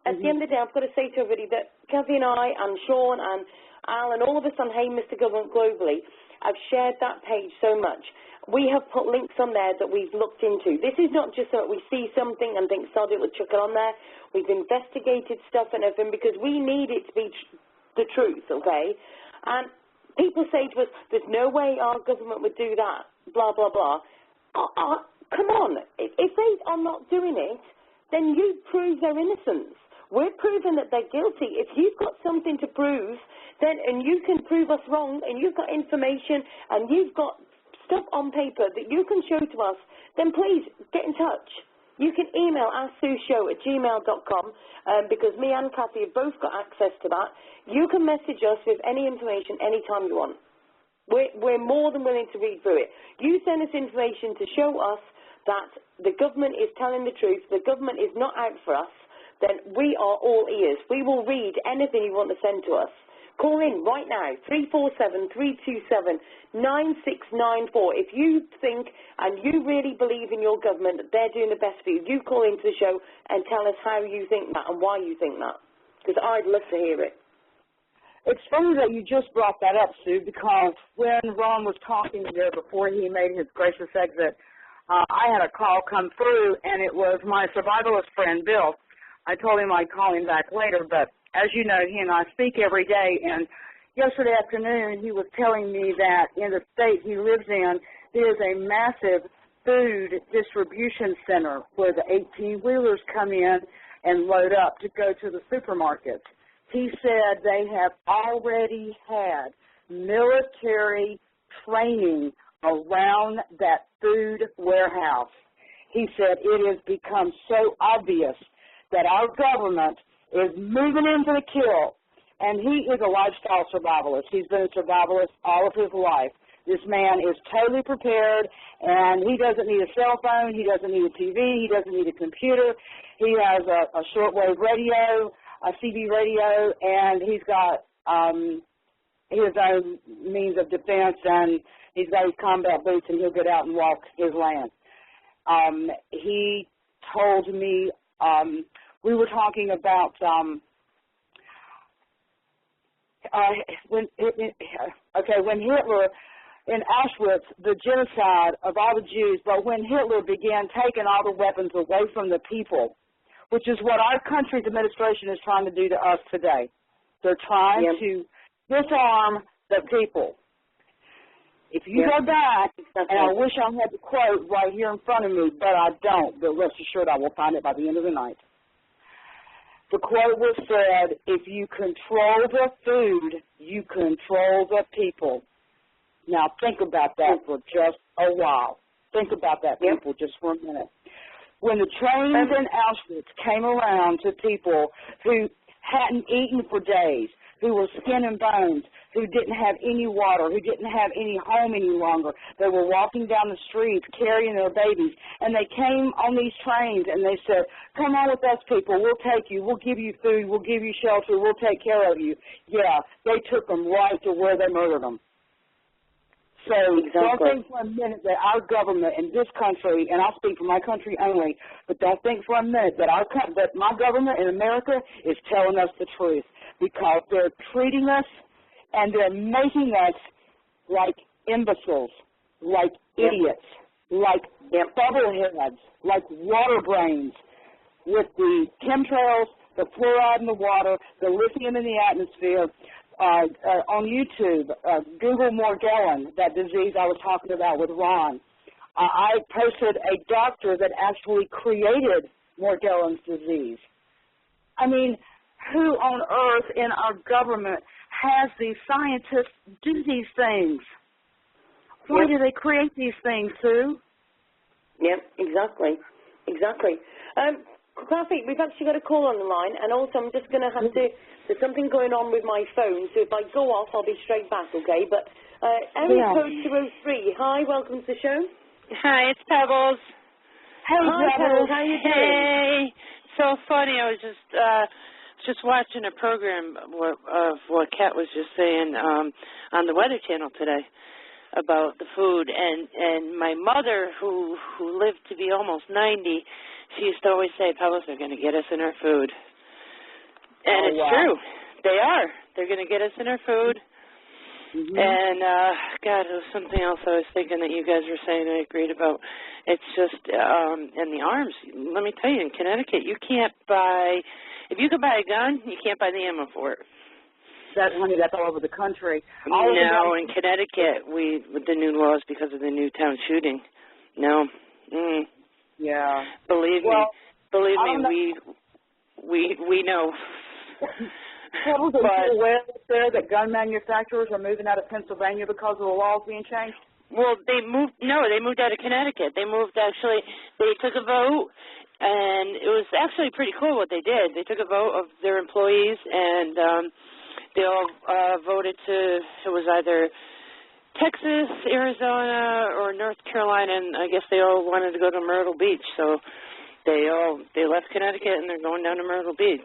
At the end of the day, I've got to say to everybody that Cathy and I and Sean and Al and all of us on Hey Mr. Government globally have shared that page so much. we have put links on there that we've looked into. This is not just that we see something and think, sod it, we'll chuck it on there. We've investigated stuff and everything because we need it to be the truth, okay? And people say to us, there's no way our government would do that, blah, blah, blah. Come on. If they are not doing it, then you prove their innocence. We're proving that they're guilty. If you've got something to prove, then, and you can prove us wrong, and you've got information, and you've got stuff on paper that you can show to us, then please get in touch. You can email AskSueShow@gmail.com because me and Cathy have both got access to that. You can message us with any information anytime you want. We're more than willing to read through it. You send us information to show us that the government is telling the truth, the government is not out for us, then we are all ears. We will read anything you want to send to us. Call in right now, 347-327-9694. If you think and you really believe in your government that they're doing the best for you, you call into the show and tell us how you think that and why you think that, because I'd love to hear it. It's funny that you just brought that up, Sue, because when Ron was talking there before he made his gracious exit, I had a call come through, and it was my survivalist friend, Bill. I told him I'd call him back later, but as you know, he and I speak every day, and yesterday afternoon he was telling me that in the state he lives in, there's a massive food distribution center where the 18-wheelers come in and load up to go to the supermarkets. He said they have already had military training around that food warehouse. He said it has become so obvious that our government is moving into the kill, and he is a lifestyle survivalist. He's been a survivalist all of his life. This man is totally prepared, and he doesn't need a cell phone, he doesn't need a TV, he doesn't need a computer. He has a shortwave radio, a CB radio, and he's got his own means of defense, and he's got his combat boots, and he'll get out and walk his land. He told me, we were talking about when Hitler in Auschwitz, the genocide of all the Jews, but when Hitler began taking all the weapons away from the people, which is what our country's administration is trying to do to us today. They're trying to disarm the people. If you go back, and I wish I had the quote right here in front of me, but I don't, but rest assured I will find it by the end of the night. The quote was said, if you control the food, you control the people. Now think about that for just a while. Think about that, people, just for a minute. When the trains in Auschwitz came around to people who hadn't eaten for days, who were skin and bones, who didn't have any water, who didn't have any home any longer. They were walking down the streets carrying their babies, and they came on these trains and they said, come on with us, people, we'll take you, we'll give you food, we'll give you shelter, we'll take care of you. Yeah, they took them right to where they murdered them. So don't think for a minute that our government in this country, and I'll speak for my country only, but don't think for a minute that that my government in America is telling us the truth, because they're treating us and they're making us like imbeciles, like idiots, like bubbleheads, like water brains, with the chemtrails, the fluoride in the water, the lithium in the atmosphere. On YouTube, Google Morgellon, that disease I was talking about with Ron. I posted a doctor that actually created Morgellon's disease. I mean, who on earth in our government has these scientists do these things? Why do they create these things, Sue? Yep, exactly. Cathy, we've actually got a call on the line, and also I'm just going to have to, there's something going on with my phone, so if I go off, I'll be straight back, okay? But area code 203, hi, welcome to the show. Hi, it's Pebbles. Hey, Pebbles, how you doing? Hey, so funny, I was just watching a program of what Kat was just saying on the Weather Channel today about the food, and my mother, who lived to be almost 90, she used to always say, Pebbles, they're going to get us in our food. And it's true. They are. They're going to get us in our food. And, God, there was something else I was thinking that you guys were saying I agreed about. It's just, and the arms, let me tell you, in Connecticut, you can't buy, if you could buy a gun, you can't buy the ammo for it. Honey, that's all over the country. No, in Connecticut, with the new laws because of the Newtown shooting. No. Yeah. Believe me, we know. Are you aware there that gun manufacturers are moving out of Pennsylvania because of the laws being changed? Well, they moved out of Connecticut. They took a vote, and it was actually pretty cool what they did. They took a vote of their employees, and they all voted it was either Texas, Arizona, or North Carolina, and I guess they all wanted to go to Myrtle Beach, so they left Connecticut, and they're going down to Myrtle Beach.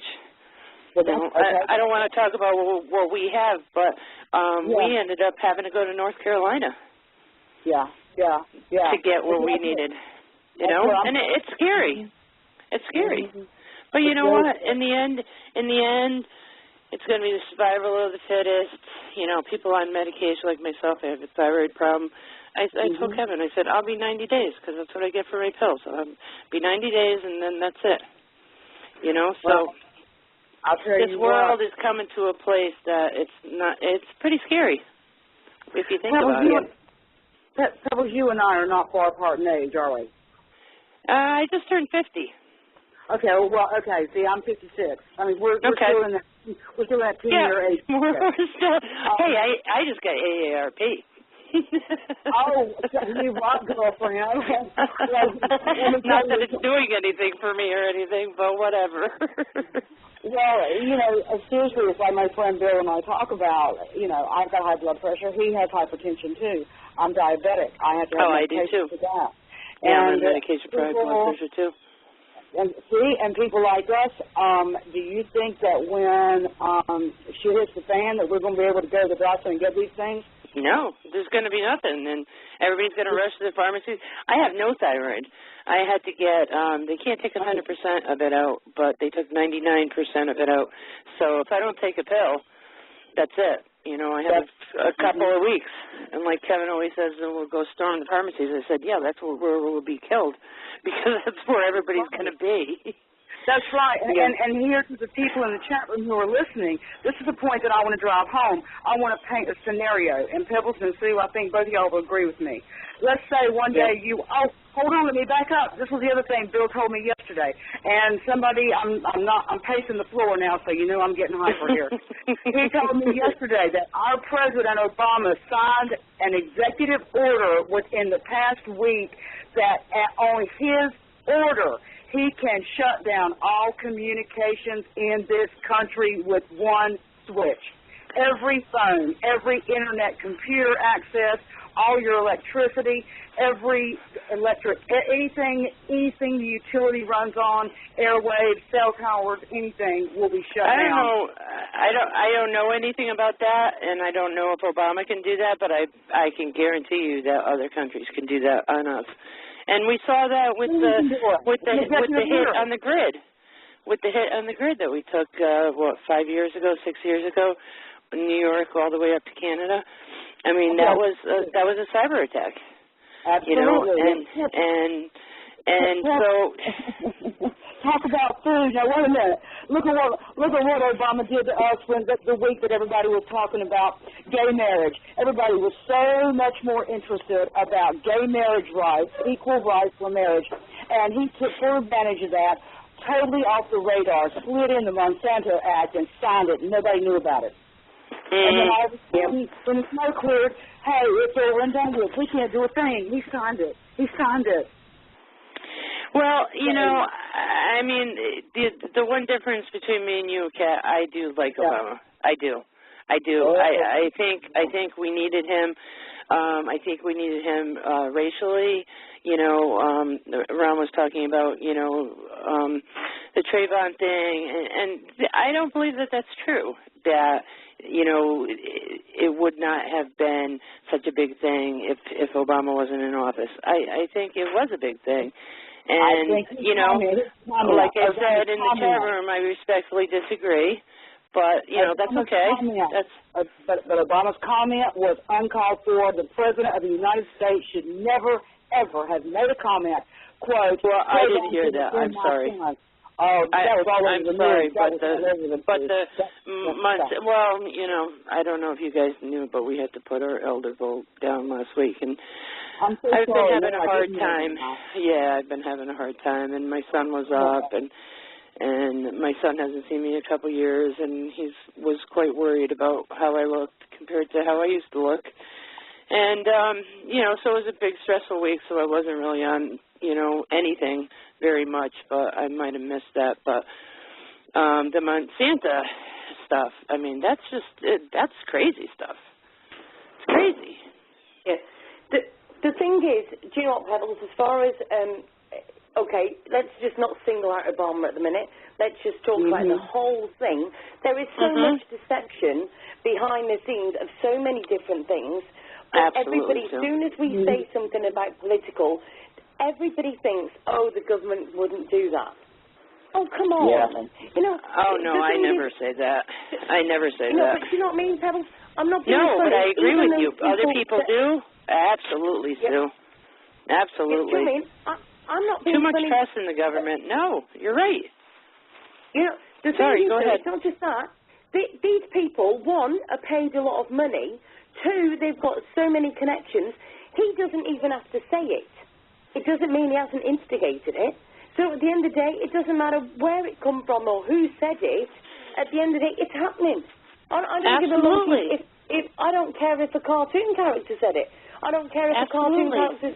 Okay. I don't want to talk about what we have, but we ended up having to go to North Carolina. Yeah. To get what we needed, and it's scary. It's scary. But you know what? In the end, it's going to be the survival of the fittest. People on medication like myself, I have a thyroid problem. I told Kevin, I said, I'll be 90 days because that's what I get for my pills. I'll be 90 days, and then that's it. So I'll tell this world is coming to a place that it's pretty scary if you think about it. Pebbles, you and I are not far apart in age, are we? I just turned 50. Okay, okay. See, I'm 56. I mean, we're still in that teen-year age. We're still. Hey, I just got AARP. You rock girlfriend. Not that it's doing anything for me or anything, but whatever. Well, seriously, it's like my friend Bill and I talk about. I've got high blood pressure. He has hypertension too. I'm diabetic. I have to have medication for that. Yeah, I'm on medication for high blood pressure too. And people like us, do you think that when shit hits the fan that we're going to be able to go to the doctor and get these things? No, there's going to be nothing, and everybody's going to rush to the pharmacies. I have no thyroid. I had to get, they can't take 100% of it out, but they took 99% of it out. So if I don't take a pill, that's it. I have a couple of weeks. And like Kevin always says, we'll go storm the pharmacies. I said, yeah, that's where we'll be killed because that's where everybody's going to be. That's right. And here to the people in the chat room who are listening, this is the point that I want to drive home. I want to paint a scenario. And Pebbles and Sue, I think both of y'all will agree with me. Let's say one day hold on, let me back up. This was the other thing Bill told me yesterday. And somebody, I'm pacing the floor now, so you know I'm getting hyper here. He told me yesterday that our President Obama signed an executive order within the past week that on his order, he can shut down all communications in this country with one switch. Every phone, every internet computer access, all your electricity, every anything the utility runs on, airwaves, cell towers, anything will be shut down. I don't know anything about that, and I don't know if Obama can do that, but I can guarantee you that other countries can do that on us. And we saw that with the hit on the grid, that we took 6 years ago, in New York all the way up to Canada. I mean, that was a cyber attack. Absolutely. And so talk about food. Now wait a minute. Look at what Obama did to us when the week that everybody was talking about gay marriage. Everybody was so much more interested about gay marriage rights, equal rights for marriage, and he took full advantage of that, totally off the radar, slid in the Monsanto Act and signed it. Nobody knew about it. And then all of a sudden, when the smoke cleared, hey, it's over and done with. We can't do a thing. He signed it. Well, I mean, the one difference between me and you, Kat, I do like Obama. I do. I think we needed him. I think we needed him racially. Ron was talking about, the Trayvon thing, and I don't believe that that's true. That it would not have been such a big thing if Obama wasn't in office. I think it was a big thing. And, like I said in the chat room, I respectfully disagree. But, you know, that's okay. But Obama's comment was uncalled for. The President of the United States should never, ever have made a comment. Quote, well, I didn't hear that. I'm sorry. Oh, that was all over the news. Well, you know, I don't know if you guys knew, but we had to put our elder vote down last week, and I've been having a hard time. Yeah, I've been having a hard time, and my son was up, and my son hasn't seen me in a couple of years, and he was quite worried about how I looked compared to how I used to look. And, you know, so it was a big stressful week, so I wasn't really on, you know, anything very much, but I might have missed that. But the Monsanto stuff, I mean, that's crazy stuff. It's crazy. Yeah. The thing is, do you know what, Pebbles, as far as, okay, let's just not single out Obama at the minute. Let's just talk about the whole thing. There is so much deception behind the scenes of so many different things. But everybody, as soon as we say something about political, everybody thinks, oh, the government wouldn't do that. Oh, come on. Yeah. You know, oh, no, I never say that. I never say that. But you know what I mean, Pebbles? I'm not being No, funny. but I agree with you. Other people that, do? Absolutely, Sue. Absolutely. You know what I mean? I'm not being too much funny. trust in the government. No, you're right. You know, the Sorry, thing is, go ahead. It's not just that. These people, one, are paid a lot of money. Two, they've got so many connections. He doesn't even have to say it. It doesn't mean he hasn't instigated it. So at the end of the day, it doesn't matter where it come from or who said it. At the end of the day, it's happening. I don't give a monkey if I don't care if a cartoon character said it. I don't care if a cartoon character's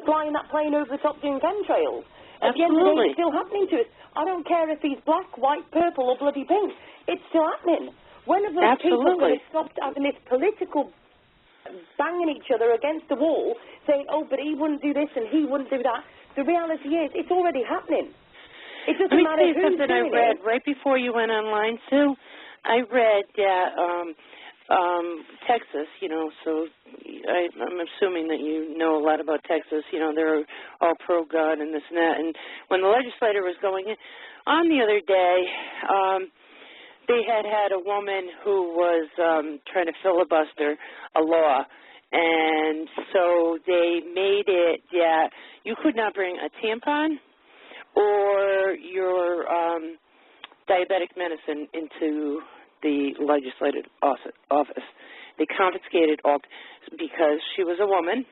flying that plane over the top doing chemtrails. At the end of the day, it's still happening to us. I don't care if he's black, white, purple, or bloody pink. It's still happening. When are those people going to stop having this political banging each other against the wall, saying, oh, but he wouldn't do this and he wouldn't do that? The reality is, it's already happening. It doesn't matter who's doing it. Let me tell you something I read right before you went online, Sue. I read that Texas, you know, so I'm assuming that you know a lot about Texas. You know, they're all pro-gun and this and that. And when the legislator was going in, on the other day, they had a woman who was trying to filibuster a law, and so they made it that you could not bring a tampon or your diabetic medicine into the legislative office. They confiscated all because she was a woman,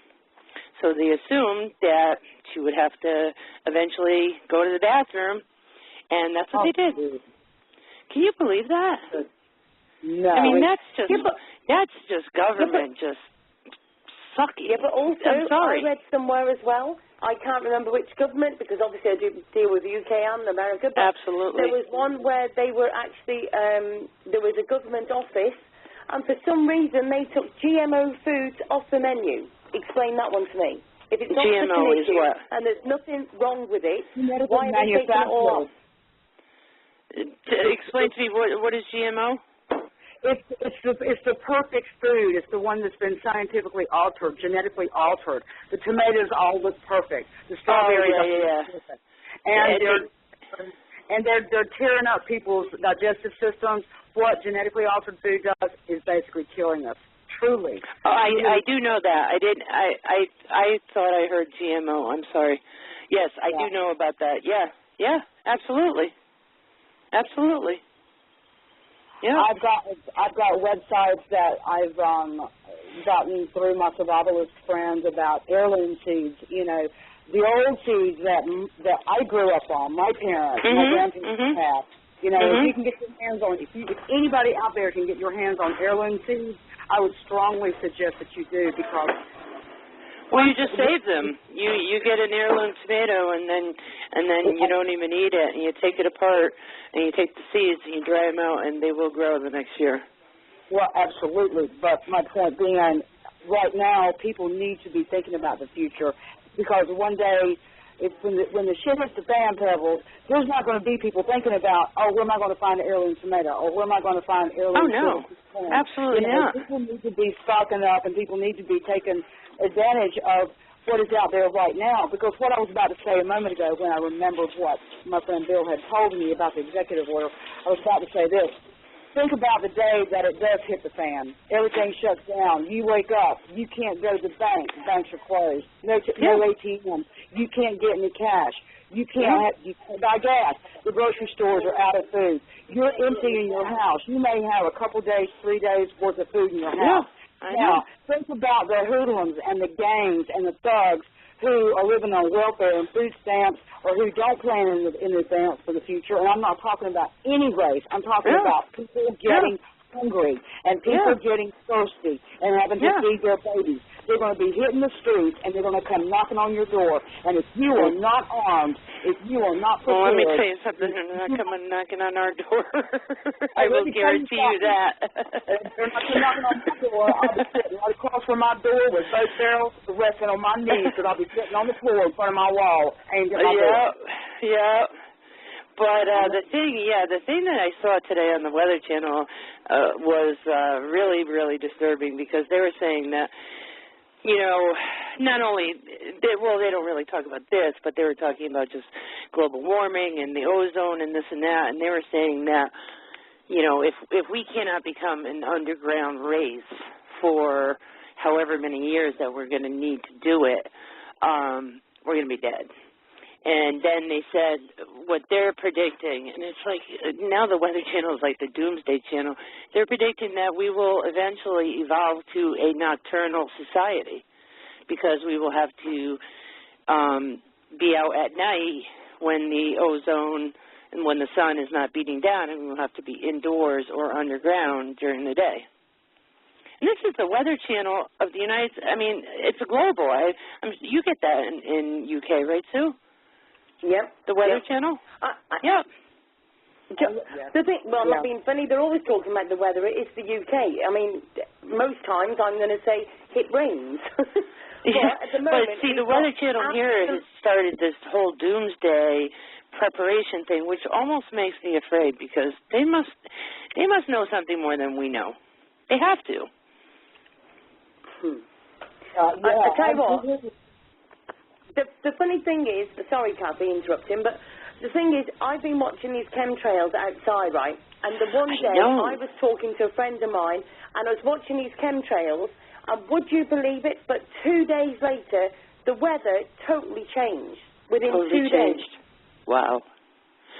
so they assumed that she would have to eventually go to the bathroom, and that's what they did. Can you believe that? No. I mean, that's just government just sucky. Yeah, but also, I'm sorry. I read somewhere as well, I can't remember which government, because obviously I do deal with the UK and America, but absolutely. There was one where they were actually, there was a government office, and for some reason they took GMO foods off the menu. Explain that one to me. If it's not GMO is what? And there's nothing wrong with it, why are they taking it all off? Explain to me, what is GMO? It's the perfect food. It's the one that's been scientifically altered, genetically altered. The tomatoes all look perfect. The strawberries are perfect. And they're tearing up people's digestive systems. What genetically altered food does is basically killing us. Truly. Oh, I do know that. I thought I heard GMO. I'm sorry. Yes, I do know about that. Yeah, absolutely. Absolutely. Yeah. I've got websites that I've gotten through my survivalist friends about heirloom seeds. You know, the old seeds that I grew up on. My parents, my grandparents had. You know, if you can get your hands on, if anybody out there can get your hands on heirloom seeds, I would strongly suggest that you do, because. Well, you just save them. You get an heirloom tomato, and then you don't even eat it, and you take it apart, and you take the seeds, and you dry them out, and they will grow the next year. Well, absolutely. But my point being, right now, people need to be thinking about the future, because one day, when the shit hits the fan, Pebbles, there's not going to be people thinking about, oh, where am I going to find an heirloom tomato, or where am I going to find an heirloom tomato? Oh, no. Absolutely not. People need to be stocking up, and people need to be taking advantage of what is out there right now. Because what I was about to say a moment ago when I remembered what my friend Bill had told me about the executive order, I was about to say this. Think about the day that it does hit the fan. Everything shuts down. You wake up. You can't go to the bank. The banks are closed. No ATM. You can't get any cash. You can't buy gas. The grocery stores are out of food. You're emptying your house. You may have a couple days, 3 days worth of food in your house. Now, think about the hoodlums and the gangs and the thugs who are living on welfare and food stamps or who don't plan in advance for the future. And I'm not talking about any race. I'm talking about people getting hungry and people getting thirsty and having to feed their babies. They're going to be hitting the streets, and they're going to come knocking on your door. And if you are not armed, if you are not prepared... Well, let me tell you something. They're not coming knocking on our door. I will guarantee you that. They're not knocking on my door. I'll be sitting right across from my door with both barrels resting on my knees, and I'll be sitting on the floor in front of my wall aimed at my door. Yeah. But the thing that I saw today on the Weather Channel was really, really disturbing, because they were saying that, you know, not only, they don't really talk about this, but they were talking about just global warming and the ozone and this and that, and they were saying that, you know, if we cannot become an underground race for however many years that we're going to need to do it, we're going to be dead. And then they said what they're predicting, and it's like now the Weather Channel is like the Doomsday Channel. They're predicting that we will eventually evolve to a nocturnal society, because we will have to be out at night when the ozone and when the sun is not beating down, and we will have to be indoors or underground during the day. And this is the Weather Channel of the United States. I mean, it's a global. You get that in UK, right, Sue? Yep. The Weather Channel? Yep. The thing, well, not being funny, they're always talking about the weather. It's the UK. I mean, most times I'm going to say it rains. At the moment, but see, the Weather Channel here has started this whole doomsday preparation thing, which almost makes me afraid, because they must know something more than we know. They have to. I tell you what. The funny thing is, sorry, Cathy, interrupting, but the thing is, I've been watching these chemtrails outside, right? And the one day I was talking to a friend of mine, and I was watching these chemtrails, and would you believe it? But 2 days later, the weather totally changed within 2 days. Wow.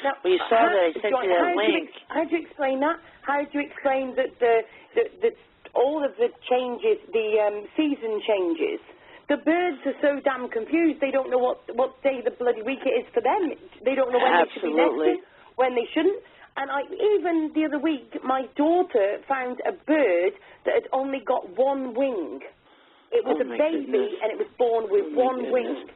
Now, well, you saw that. I sent you that link. How do you explain that? How do you explain that all of the changes, the season changes? The birds are so damn confused, they don't know what day the bloody week it is for them. They don't know when they should be nesting, when they shouldn't. And even the other week, my daughter found a bird that had only got one wing. It was a baby, and it was born with one wing.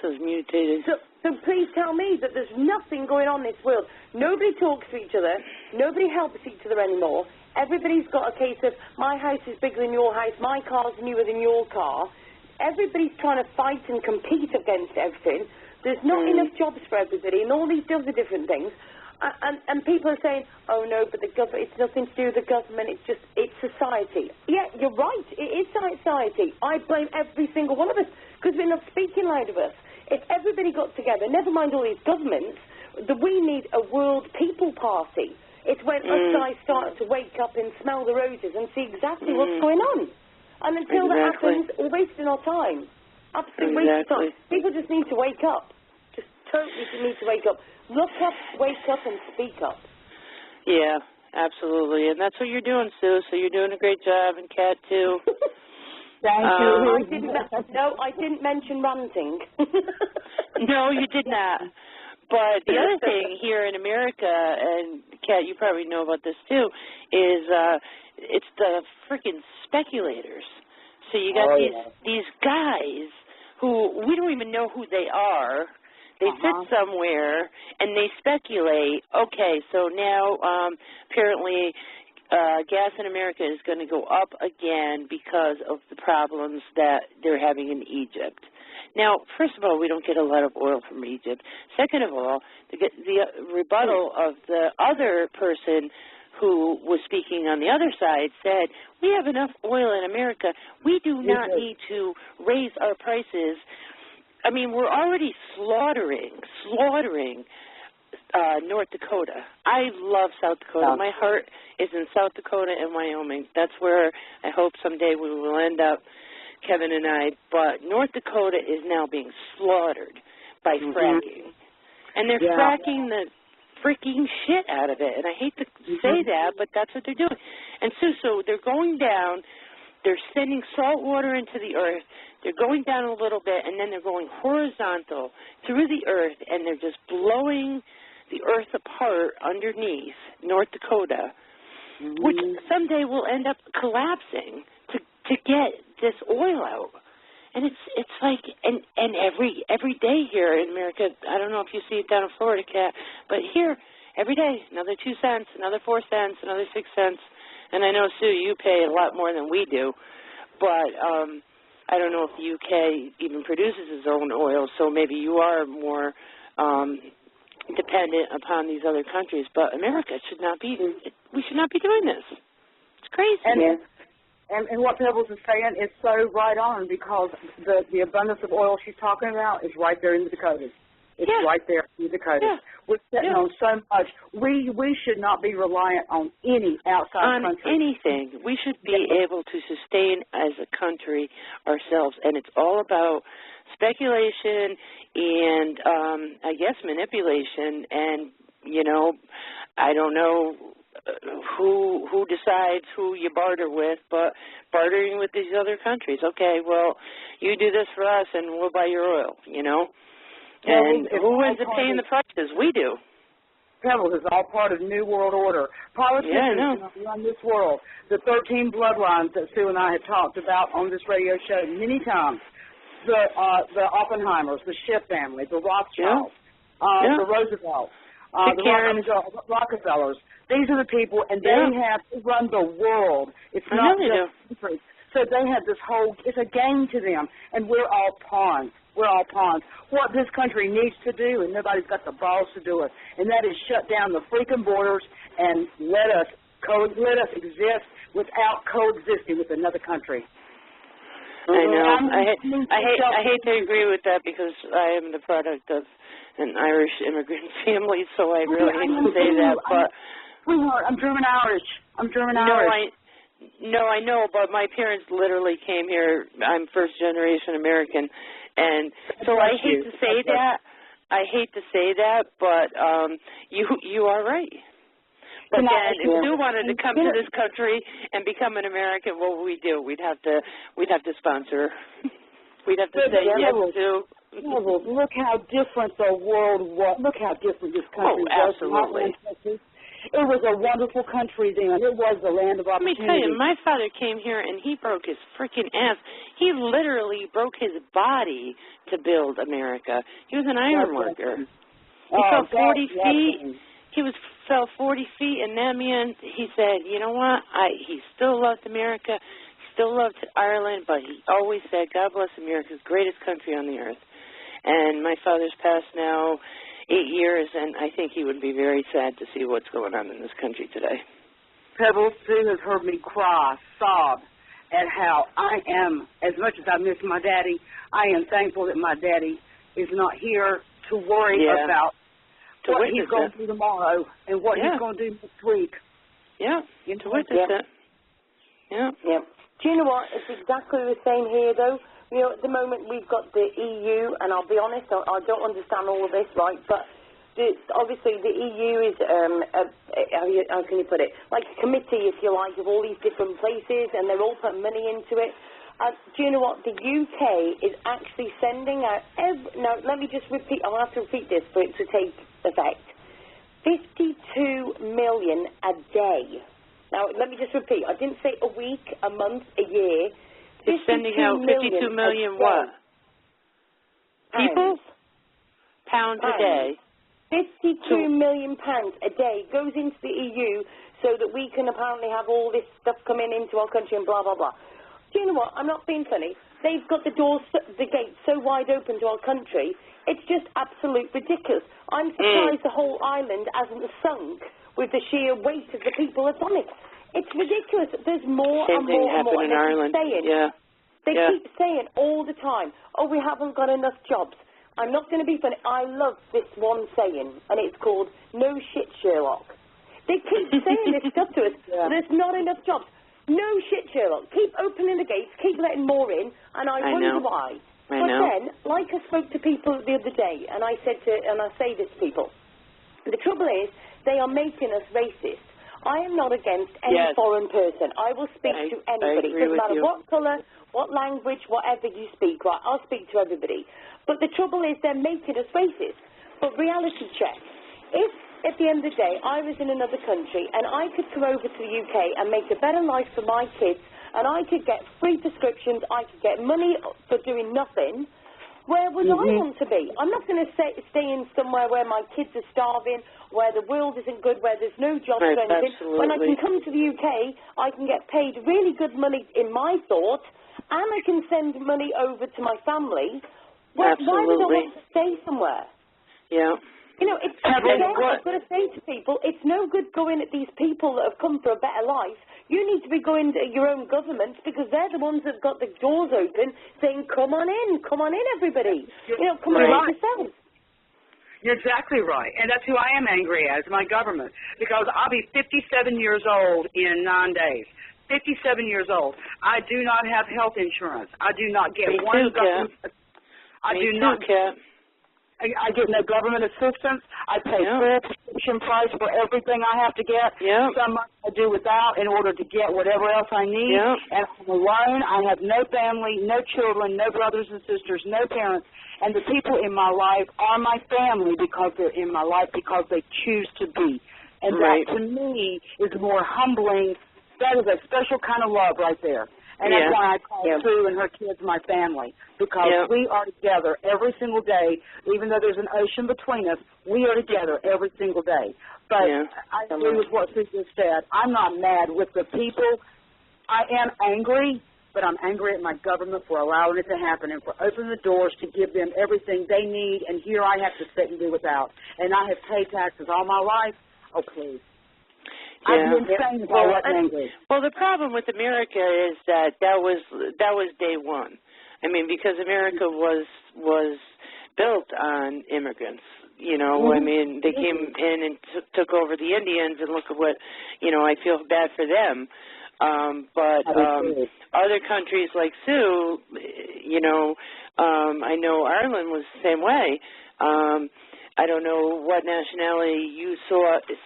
So it's mutated. So please tell me that there's nothing going on in this world. Nobody talks to each other. Nobody helps each other anymore. Everybody's got a case of, my house is bigger than your house, my car's newer than your car. Everybody's trying to fight and compete against everything. There's not enough jobs for everybody and all these other different things. And people are saying, oh, no, but the government, it's nothing to do with the government, it's society. Yeah, you're right, it is society. I blame every single one of us because we're not speaking loud of us. If everybody got together, never mind all these governments, we need a world people party. It's when us guys start to wake up and smell the roses and see exactly what's going on. And until that happens, we're wasting our time. Absolutely wasting time. People just need to wake up. Just totally need to wake up. Look up, wake up, and speak up. Yeah, absolutely. And that's what you're doing, Sue. So you're doing a great job, and Kat, too. Thank you. I didn't mention ranting. No, you did not. But the other thing here in America, and Kat, you probably know about this too, is it's the freaking speculators. So you got these guys who we don't even know who they are. They sit somewhere and they speculate. Okay, so now apparently gas in America is going to go up again because of the problems that they're having in Egypt. Now, first of all, we don't get a lot of oil from Egypt. Second of all, the rebuttal of the other person who was speaking on the other side, said, we have enough oil in America. We do not need to raise our prices. I mean, we're already slaughtering North Dakota. I love South Dakota. My heart is in South Dakota and Wyoming. That's where I hope someday we will end up, Kevin and I. But North Dakota is now being slaughtered by fracking. And they're fracking the freaking shit out of it. And I hate to say that, but that's what they're doing. And so they're going down. They're sending salt water into the earth. They're going down a little bit, and then they're going horizontal through the earth, and they're just blowing the earth apart underneath North Dakota, which someday will end up collapsing to get this oil out. And it's like, and every day here in America, I don't know if you see it down in Florida, Kat, but here, every day, another 2 cents, another 4 cents, another 6 cents. And I know, Sue, you pay a lot more than we do, but I don't know if the UK even produces its own oil, so maybe you are more dependent upon these other countries. But America should not be, we should not be doing this. It's crazy. And what Pebbles is saying is so right on, because the abundance of oil she's talking about is right there in the Dakotas. It's right there in the Dakotas. We're sitting on so much. We should not be reliant on any outside country. On anything. We should be able to sustain as a country ourselves. And it's all about speculation and, I guess, manipulation. And, you know, I don't know who decides who you barter with, but bartering with these other countries. Okay, well, you do this for us and we'll buy your oil, you know. And who ends up paying the prices? We do. Pebbles is all part of the New World Order. Politicians run this world. The 13 bloodlines that Sue and I have talked about on this radio show many times. The Oppenheimers, the Schiff family, the Rothschilds, the Roosevelts, the Rockefellers. These are the people, and they run the world. It's not just countries. So they have this whole, it's a game to them, and we're all pawns. We're all pawns. What this country needs to do, and nobody's got the balls to do it, and that is shut down the freaking borders and let us exist without coexisting with another country. I know. I hate to agree with that, because I am the product of an Irish immigrant family, so I really hate to say that. But I'm German-Irish. No, I know, but my parents literally came here. I'm first-generation American, and so I hate to say that. But you are right. But then, if Sue wanted to come to this country and become an American, what would we do? We'd have to sponsor her. We'd have to say yes, Sue. Look how different the world was. Look how different this country was. Absolutely. It was a wonderful country then. It was the land of opportunity. Let me tell you, my father came here and he broke his freaking ass. He literally broke his body to build America. He was an iron worker. He fell 40 feet. He fell 40 feet, and then he said, you know what? He still loved America. He still loved Ireland, but he always said, God bless America's greatest country on the earth. And my father's passed now 8 years, and I think he would be very sad to see what's going on in this country today. Pebbles, Sue has heard me cry, sob, at how I am, as much as I miss my daddy, I am thankful that my daddy is not here to worry about what he's going to do tomorrow and what he's going to do next week. Yeah, to witness it. Yeah. Do you know what? It's exactly the same here, though. You know, at the moment we've got the EU, and I'll be honest, I don't understand all of this, right? But obviously the EU is, how can you put it, like a committee, if you like, of all these different places, and they're all putting money into it. Do you know what? The UK is actually sending out, now let me just repeat, I'll have to repeat this for it to take effect, 52 million a day. Now, let me just repeat, I didn't say a week, a month, a year. They're sending out 52 million what? People? Pounds a day. 52 million pounds a day goes into the EU so that we can apparently have all this stuff coming into our country and blah, blah, blah. Do you know what? I'm not being funny. They've got the gates so wide open to our country. It's just absolute ridiculous. I'm surprised the whole island hasn't sunk with the sheer weight of the people that's on it. It's ridiculous. There's more Same and more and more. thing happened in Ireland. They keep saying all the time, oh, we haven't got enough jobs. I'm not going to be funny. I love this one saying, and it's called, no shit, Sherlock. They keep saying this stuff to us. There's not enough jobs. No shit, Sherlock. Keep opening the gates. Keep letting more in. And I wonder why. But then, like I spoke to people the other day, and I say this to people, the trouble is they are making us racist. I am not against any foreign person. I will speak to anybody. It doesn't matter what colour, what language, whatever you speak, right? I'll speak to everybody. But the trouble is they're making us racist. But reality check. If, at the end of the day, I was in another country and I could come over to the UK and make a better life for my kids, and I could get free prescriptions, I could get money for doing nothing, where would I want to be? I'm not going to stay in somewhere where my kids are starving, where the world isn't good, where there's no jobs or anything. Absolutely. When I can come to the UK, I can get paid really good money in my thought, and I can send money over to my family. Why would I want to stay somewhere? Yeah. You know, I've got to say to people, it's no good going at these people that have come for a better life. You need to be going to your own government, because they're the ones that have got the doors open saying, come on in, everybody. Come on in yourselves. You're exactly right, and that's who I am angry at, is my government, because I'll be 57 years old in 9 days. 57 years old. I do not have health insurance. I do not get I get no government assistance. I pay full prescription price for everything I have to get. Some months I do without in order to get whatever else I need. And I'm alone. I have no family, no children, no brothers and sisters, no parents. And the people in my life are my family because they're in my life, because they choose to be. And that, to me, is more humbling. That is a special kind of love right there. And that's why I call Sue and her kids my family, because we are together every single day. Even though there's an ocean between us, we are together every single day. But I agree with what Sue just said. I'm not mad with the people. I am angry, but I'm angry at my government for allowing it to happen and for opening the doors to give them everything they need, and here I have to sit and do without. And I have paid taxes all my life. Oh, please. I'd be insane if I wasn't angry. Well, the problem with America is that was day one. I mean, because America was built on immigrants. You know, I mean, they came in and took over the Indians, and look at what, I feel bad for them. But other countries like Sue, I know Ireland was the same way. I don't know what nationality you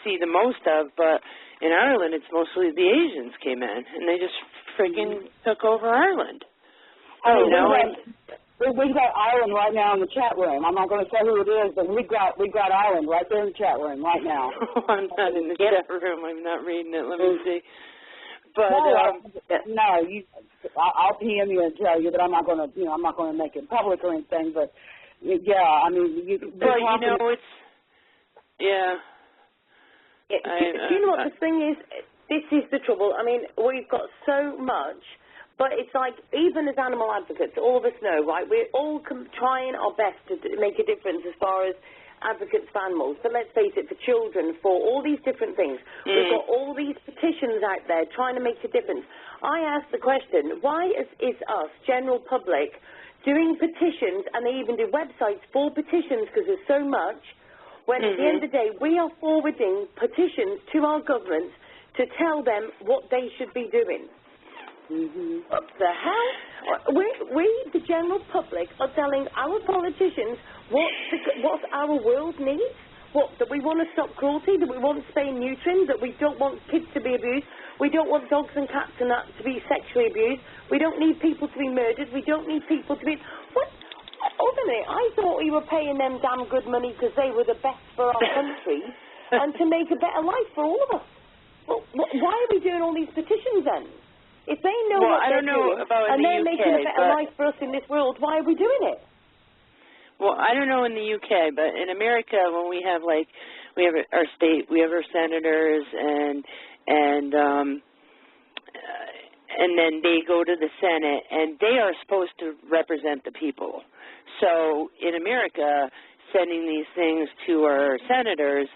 see the most of, but in Ireland it's mostly the Asians came in, and they just freaking took over Ireland. Oh, we've got Ireland right now in the chat room. I'm not going to say who it is, but we've got Ireland right there in the chat room right now. I'm not in the chat room. I'm not reading it. Let me see. But I'll PM you and tell you, but I'm not going to, I'm not going to make it public or anything. But I mean, do you know what the thing is? This is the trouble. I mean, we've got so much, but it's like, even as animal advocates, all of us know, right? We're all trying our best to make a difference as far as advocates for animals. But let's face it, for children, for all these different things, we've got all these petitions out there trying to make a difference. I ask the question, why is us, general public, doing petitions, and they even do websites for petitions because there's so much, when at the end of the day we are forwarding petitions to our governments to tell them what they should be doing? What the hell? We, the general public, are telling our politicians what our world needs? That we want to stop cruelty, that we want spay and neutering, that we don't want kids to be abused, we don't want dogs and cats and that to be sexually abused, we don't need people to be murdered, we don't need people to be... What? Hold on a minute, I thought we were paying them damn good money because they were the best for our country and to make a better life for all of us. Well, why are we doing all these petitions then? If they know what they're doing and they're making a better life for us in this world, why are we doing it? Well, I don't know in the UK, but in America, when we have our state, we have our senators, and then they go to the Senate, and they are supposed to represent the people. So in America, sending these things to our senators,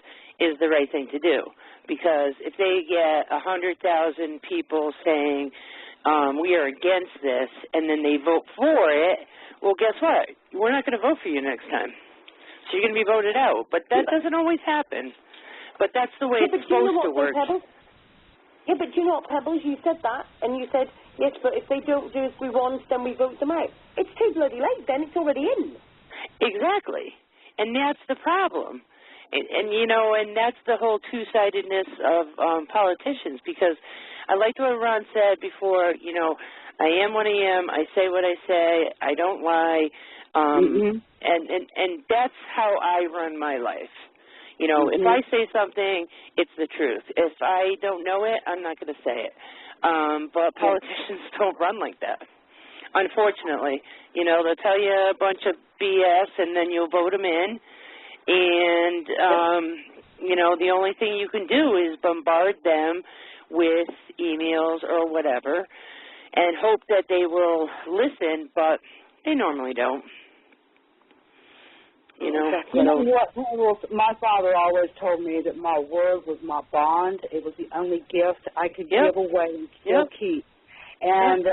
is the right thing to do. Because if they get 100,000 people saying we are against this, and then they vote for it, well, guess what? We're not going to vote for you next time. So you're going to be voted out. But that doesn't always happen. But that's the way it's supposed to work. Yeah, but do you know what, Pebbles? You said that, and you said, yes, but if they don't do as we want, then we vote them out. It's too bloody late then. It's already in. Exactly. And that's the problem. And you know, and that's the whole two-sidedness of politicians, because I liked what Ron said before, you know, I am what I am, I say what I say, I don't lie, and that's how I run my life. You know, if I say something, it's the truth. If I don't know it, I'm not going to say it. But politicians don't run like that, unfortunately. You know, they'll tell you a bunch of BS, and then you'll vote them in. And, you know, the only thing you can do is bombard them with emails or whatever and hope that they will listen, but they normally don't. You know what? My father always told me that my word was my bond. It was the only gift I could give away and still keep. And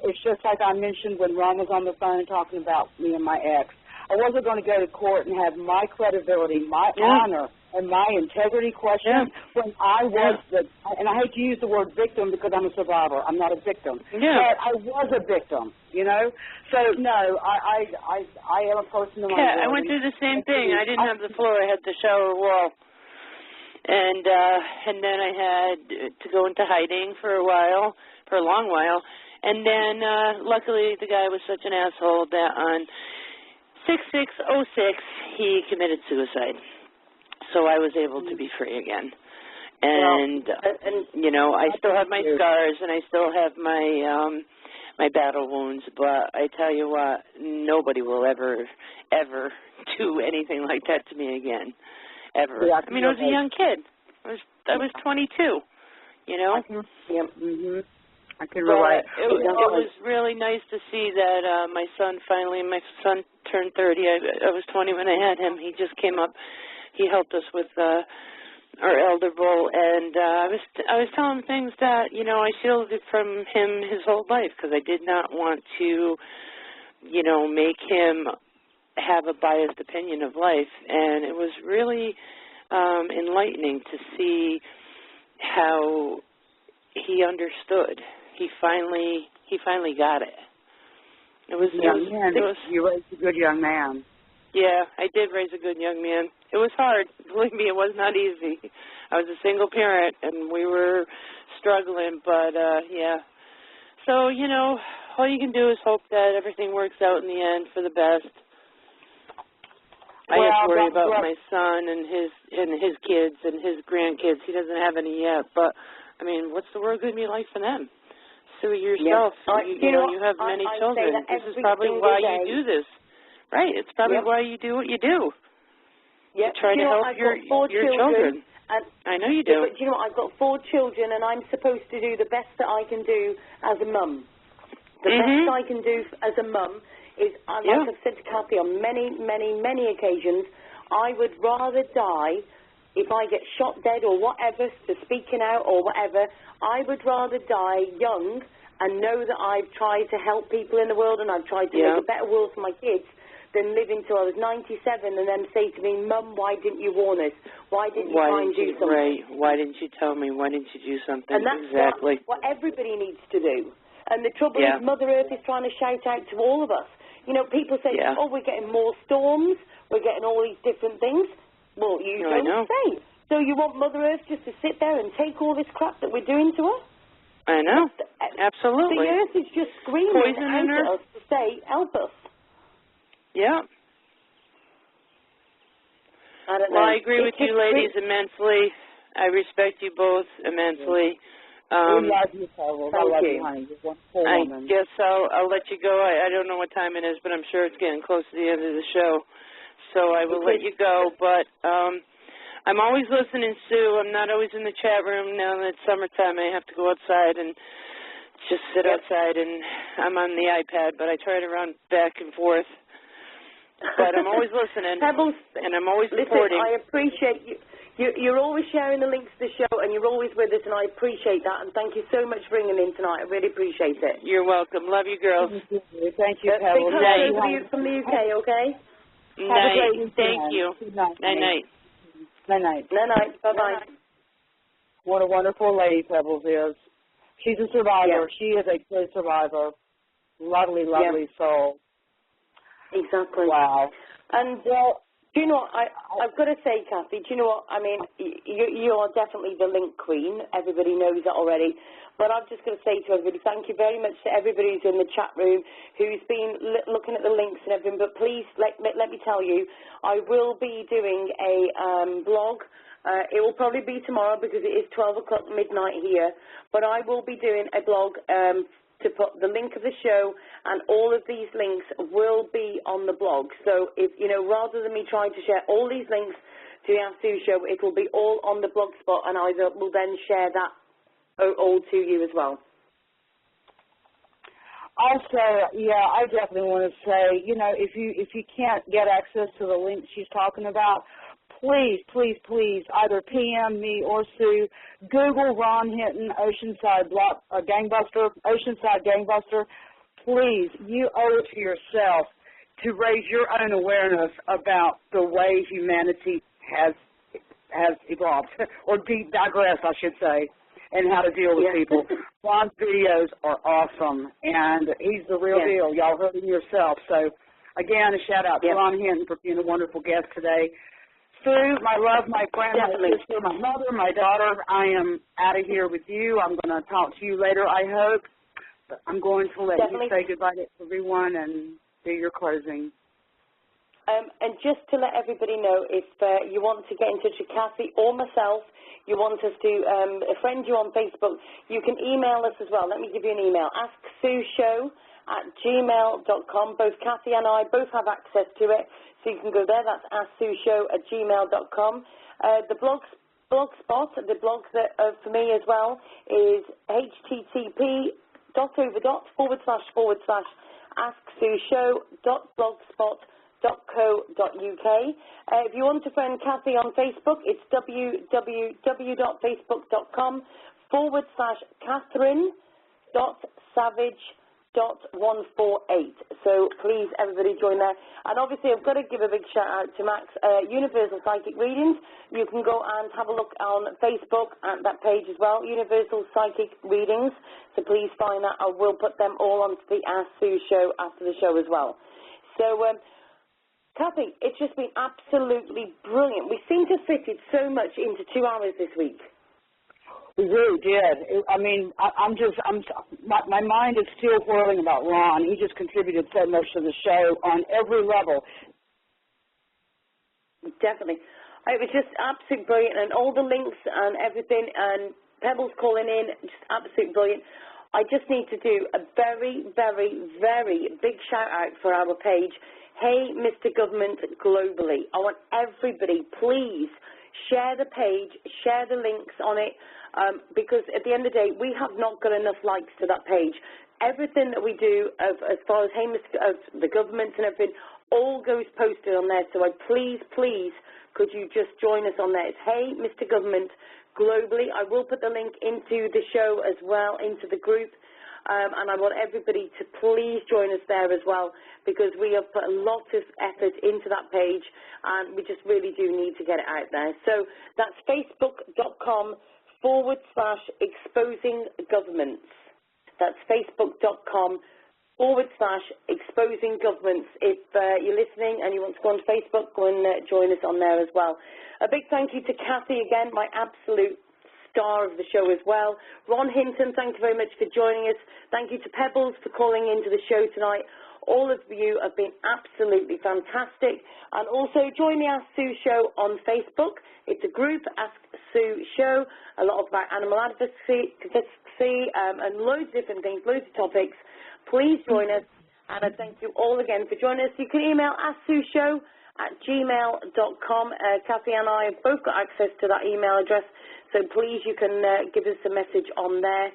it's just like I mentioned when Ron was on the phone talking about me and my ex. I wasn't going to go to court and have my credibility, my honor, and my integrity questioned when I was and I hate to use the word victim because I'm a survivor. I'm not a victim. But I was a victim, you know? So, no, I am a person in my I went through the same thing. I didn't have the floor. I had the shower wall. And then I had to go into hiding for a while, for a long while. And then, luckily, the guy was such an asshole that on 6606, he committed suicide. So I was able to be free again. And, you know, I still have my scars and I still have my my battle wounds, but I tell you what, nobody will ever do anything like that to me again. Ever. I mean, I was a young kid. I was 22, you know? I can relate. It was really nice to see that my son turned 30. I was 20 when I had him. He just came up. He helped us with our elder bowl, and I was telling him things that, you know, I shielded from him his whole life because I did not want to, you know, make him have a biased opinion of life. And it was really enlightening to see how he understood. He finally got it. You raised a good young man. Yeah, I did raise a good young man. It was hard. Believe me, it was not easy. I was a single parent, and we were struggling, but, yeah. So, you know, all you can do is hope that everything works out in the end for the best. I have to worry about my son and his kids and his grandkids. He doesn't have any yet, but, I mean, what's the world going to be like for them? Sue yourself. You know, you have many children. This is probably why you do this. Right. It's probably why you do what you do. You try to help your children. I know you do. But you know what? I've got 4 children, and I'm supposed to do the best that I can do as a mum. The best I can do as a mum is, like I've said to Cathy on many, many, many occasions, I would rather die if I get shot dead or whatever for speaking out or whatever. I would rather die young and know that I've tried to help people in the world and I've tried to make a better world for my kids than live until I was 97 and then say to me, Mum, why didn't you warn us? Why didn't you try and do something? Right. Why didn't you tell me? Why didn't you do something? And that's what everybody needs to do. And the trouble is Mother Earth is trying to shout out to all of us. You know, people say, oh, we're getting more storms, we're getting all these different things. Well, you don't say. So you want Mother Earth just to sit there and take all this crap that we're doing to her? I know. Absolutely. The Earth is just screaming out at us to say, help us. Yeah. I don't know. Well, I agree with you ladies immensely. I respect you both immensely. We love you, Paul. I guess I'll let you go. I don't know what time it is, but I'm sure it's getting close to the end of the show. So I will let you go. But I'm always listening, Sue. I'm not always in the chat room. Now that it's summertime, I have to go outside and just sit outside. And I'm on the iPad, but I try to run back and forth. But I'm always listening, Pebbles, and I'm always supporting. Listen, I appreciate you. You're always sharing the links to the show, and you're always with us, and I appreciate that. And thank you so much for ringing in tonight. I really appreciate it. You're welcome. Love you, girls. Thank you, Big Pebbles. hugs from the UK, okay? Night. Thank you. Night. Night. Night. Bye-bye. What a wonderful lady Pebbles is. She's a survivor. Yeah. She is a true survivor. Lovely soul. Exactly. Wow. And, do you know what, I've got to say, Cathy, do you know what, I mean, you are definitely the link queen. Everybody knows that already. But I'm just going to say to everybody, thank you very much to everybody who's in the chat room, who's been looking at the links and everything. But please, let me tell you, I will be doing a blog. It will probably be tomorrow because it is 12 o'clock midnight here. But I will be doing a blog to put the link of the show, and all of these links will be on the blog. So if, rather than me trying to share all these links to the Ask Sue show, it will be all on the blog spot, and I will then share that all to you as well. Also, I definitely want to say, if you can't get access to the link she's talking about, please, either PM me or Sue. Google Ron Hinton, Oceanside Gangbuster. Please, you owe it to yourself to raise your own awareness about the way humanity has evolved, or digress, I should say, and how to deal with people. Ron's videos are awesome, and he's the real deal. Y'all heard him yourself. So, again, a shout-out to Ron Hinton for being a wonderful guest today. Sue, my love, my friend, my sister, my mother, my daughter, I am out of here with you. I'm going to talk to you later, I hope. But I'm going to let you say goodbye to everyone and do your closing. And just to let everybody know, if you want to get in touch with Cathy or myself, you want us to friend you on Facebook, you can email us as well. Let me give you an email, asksueshow@gmail.com. Both Cathy and I both have access to it, so you can go there. That's asksueshow@gmail.com. The blog spot, the blog that for me as well, is http://asksueshow.blogspot.co.uk. If you want to friend Cathy on Facebook, it's www.facebook.com/Catherine.savage.148. So please, everybody, join there. And obviously, I've got to give a big shout out to Max, Universal Psychic Readings. You can go and have a look on Facebook at that page as well, Universal Psychic Readings. So please find that. I will put them all onto the Ask Sue show after the show as well. So, Cathy, it's just been absolutely brilliant. We seem to fit it so much into 2 hours this week. We really did. My mind is still whirling about Ron. He just contributed so much to the show on every level. Definitely. It was just absolutely brilliant, and all the links and everything, and Pebbles calling in, just absolutely brilliant. I just need to do a very, very, very big shout-out for our page, Hey Mr. Government Globally. I want everybody, please, share the page, share the links on it, because at the end of the day, we have not got enough likes to that page. Everything that we do as far as Hey Mr. The government and everything, all goes posted on there. So please, could you just join us on there? It's Hey Mr. Government Globally. I will put the link into the show as well, into the group. And I want everybody to please join us there as well, because we have put a lot of effort into that page, and we just really do need to get it out there. So that's facebook.com/exposing governments. That's facebook.com/exposing governments. If you're listening and you want to go on Facebook, go and join us on there as well. A big thank you to Cathy again, my absolute star of the show as well. Ron Hinton, thank you very much for joining us. Thank you to Pebbles for calling into the show tonight. All of you have been absolutely fantastic. And also join the Ask Sue show on Facebook. It's a group, Ask Sue show, a lot about animal advocacy and loads of different things, loads of topics. Please join us. And I thank you all again for joining us. You can email asksueshow@gmail.com. Cathy and I have both got access to that email address. So please, you can give us a message on there.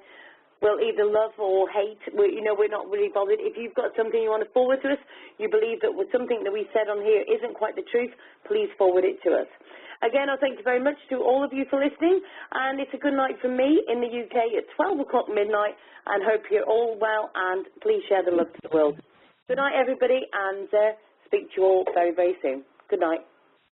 We'll either love or hate. We're not really bothered. If you've got something you want to forward to us, you believe that something that we said on here isn't quite the truth, please forward it to us. Again, I thank you very much to all of you for listening, and it's a good night from me in the UK at 12 o'clock midnight, and hope you're all well, and please share the love to the world. Good night, everybody, and speak to you all very, very soon. Good night.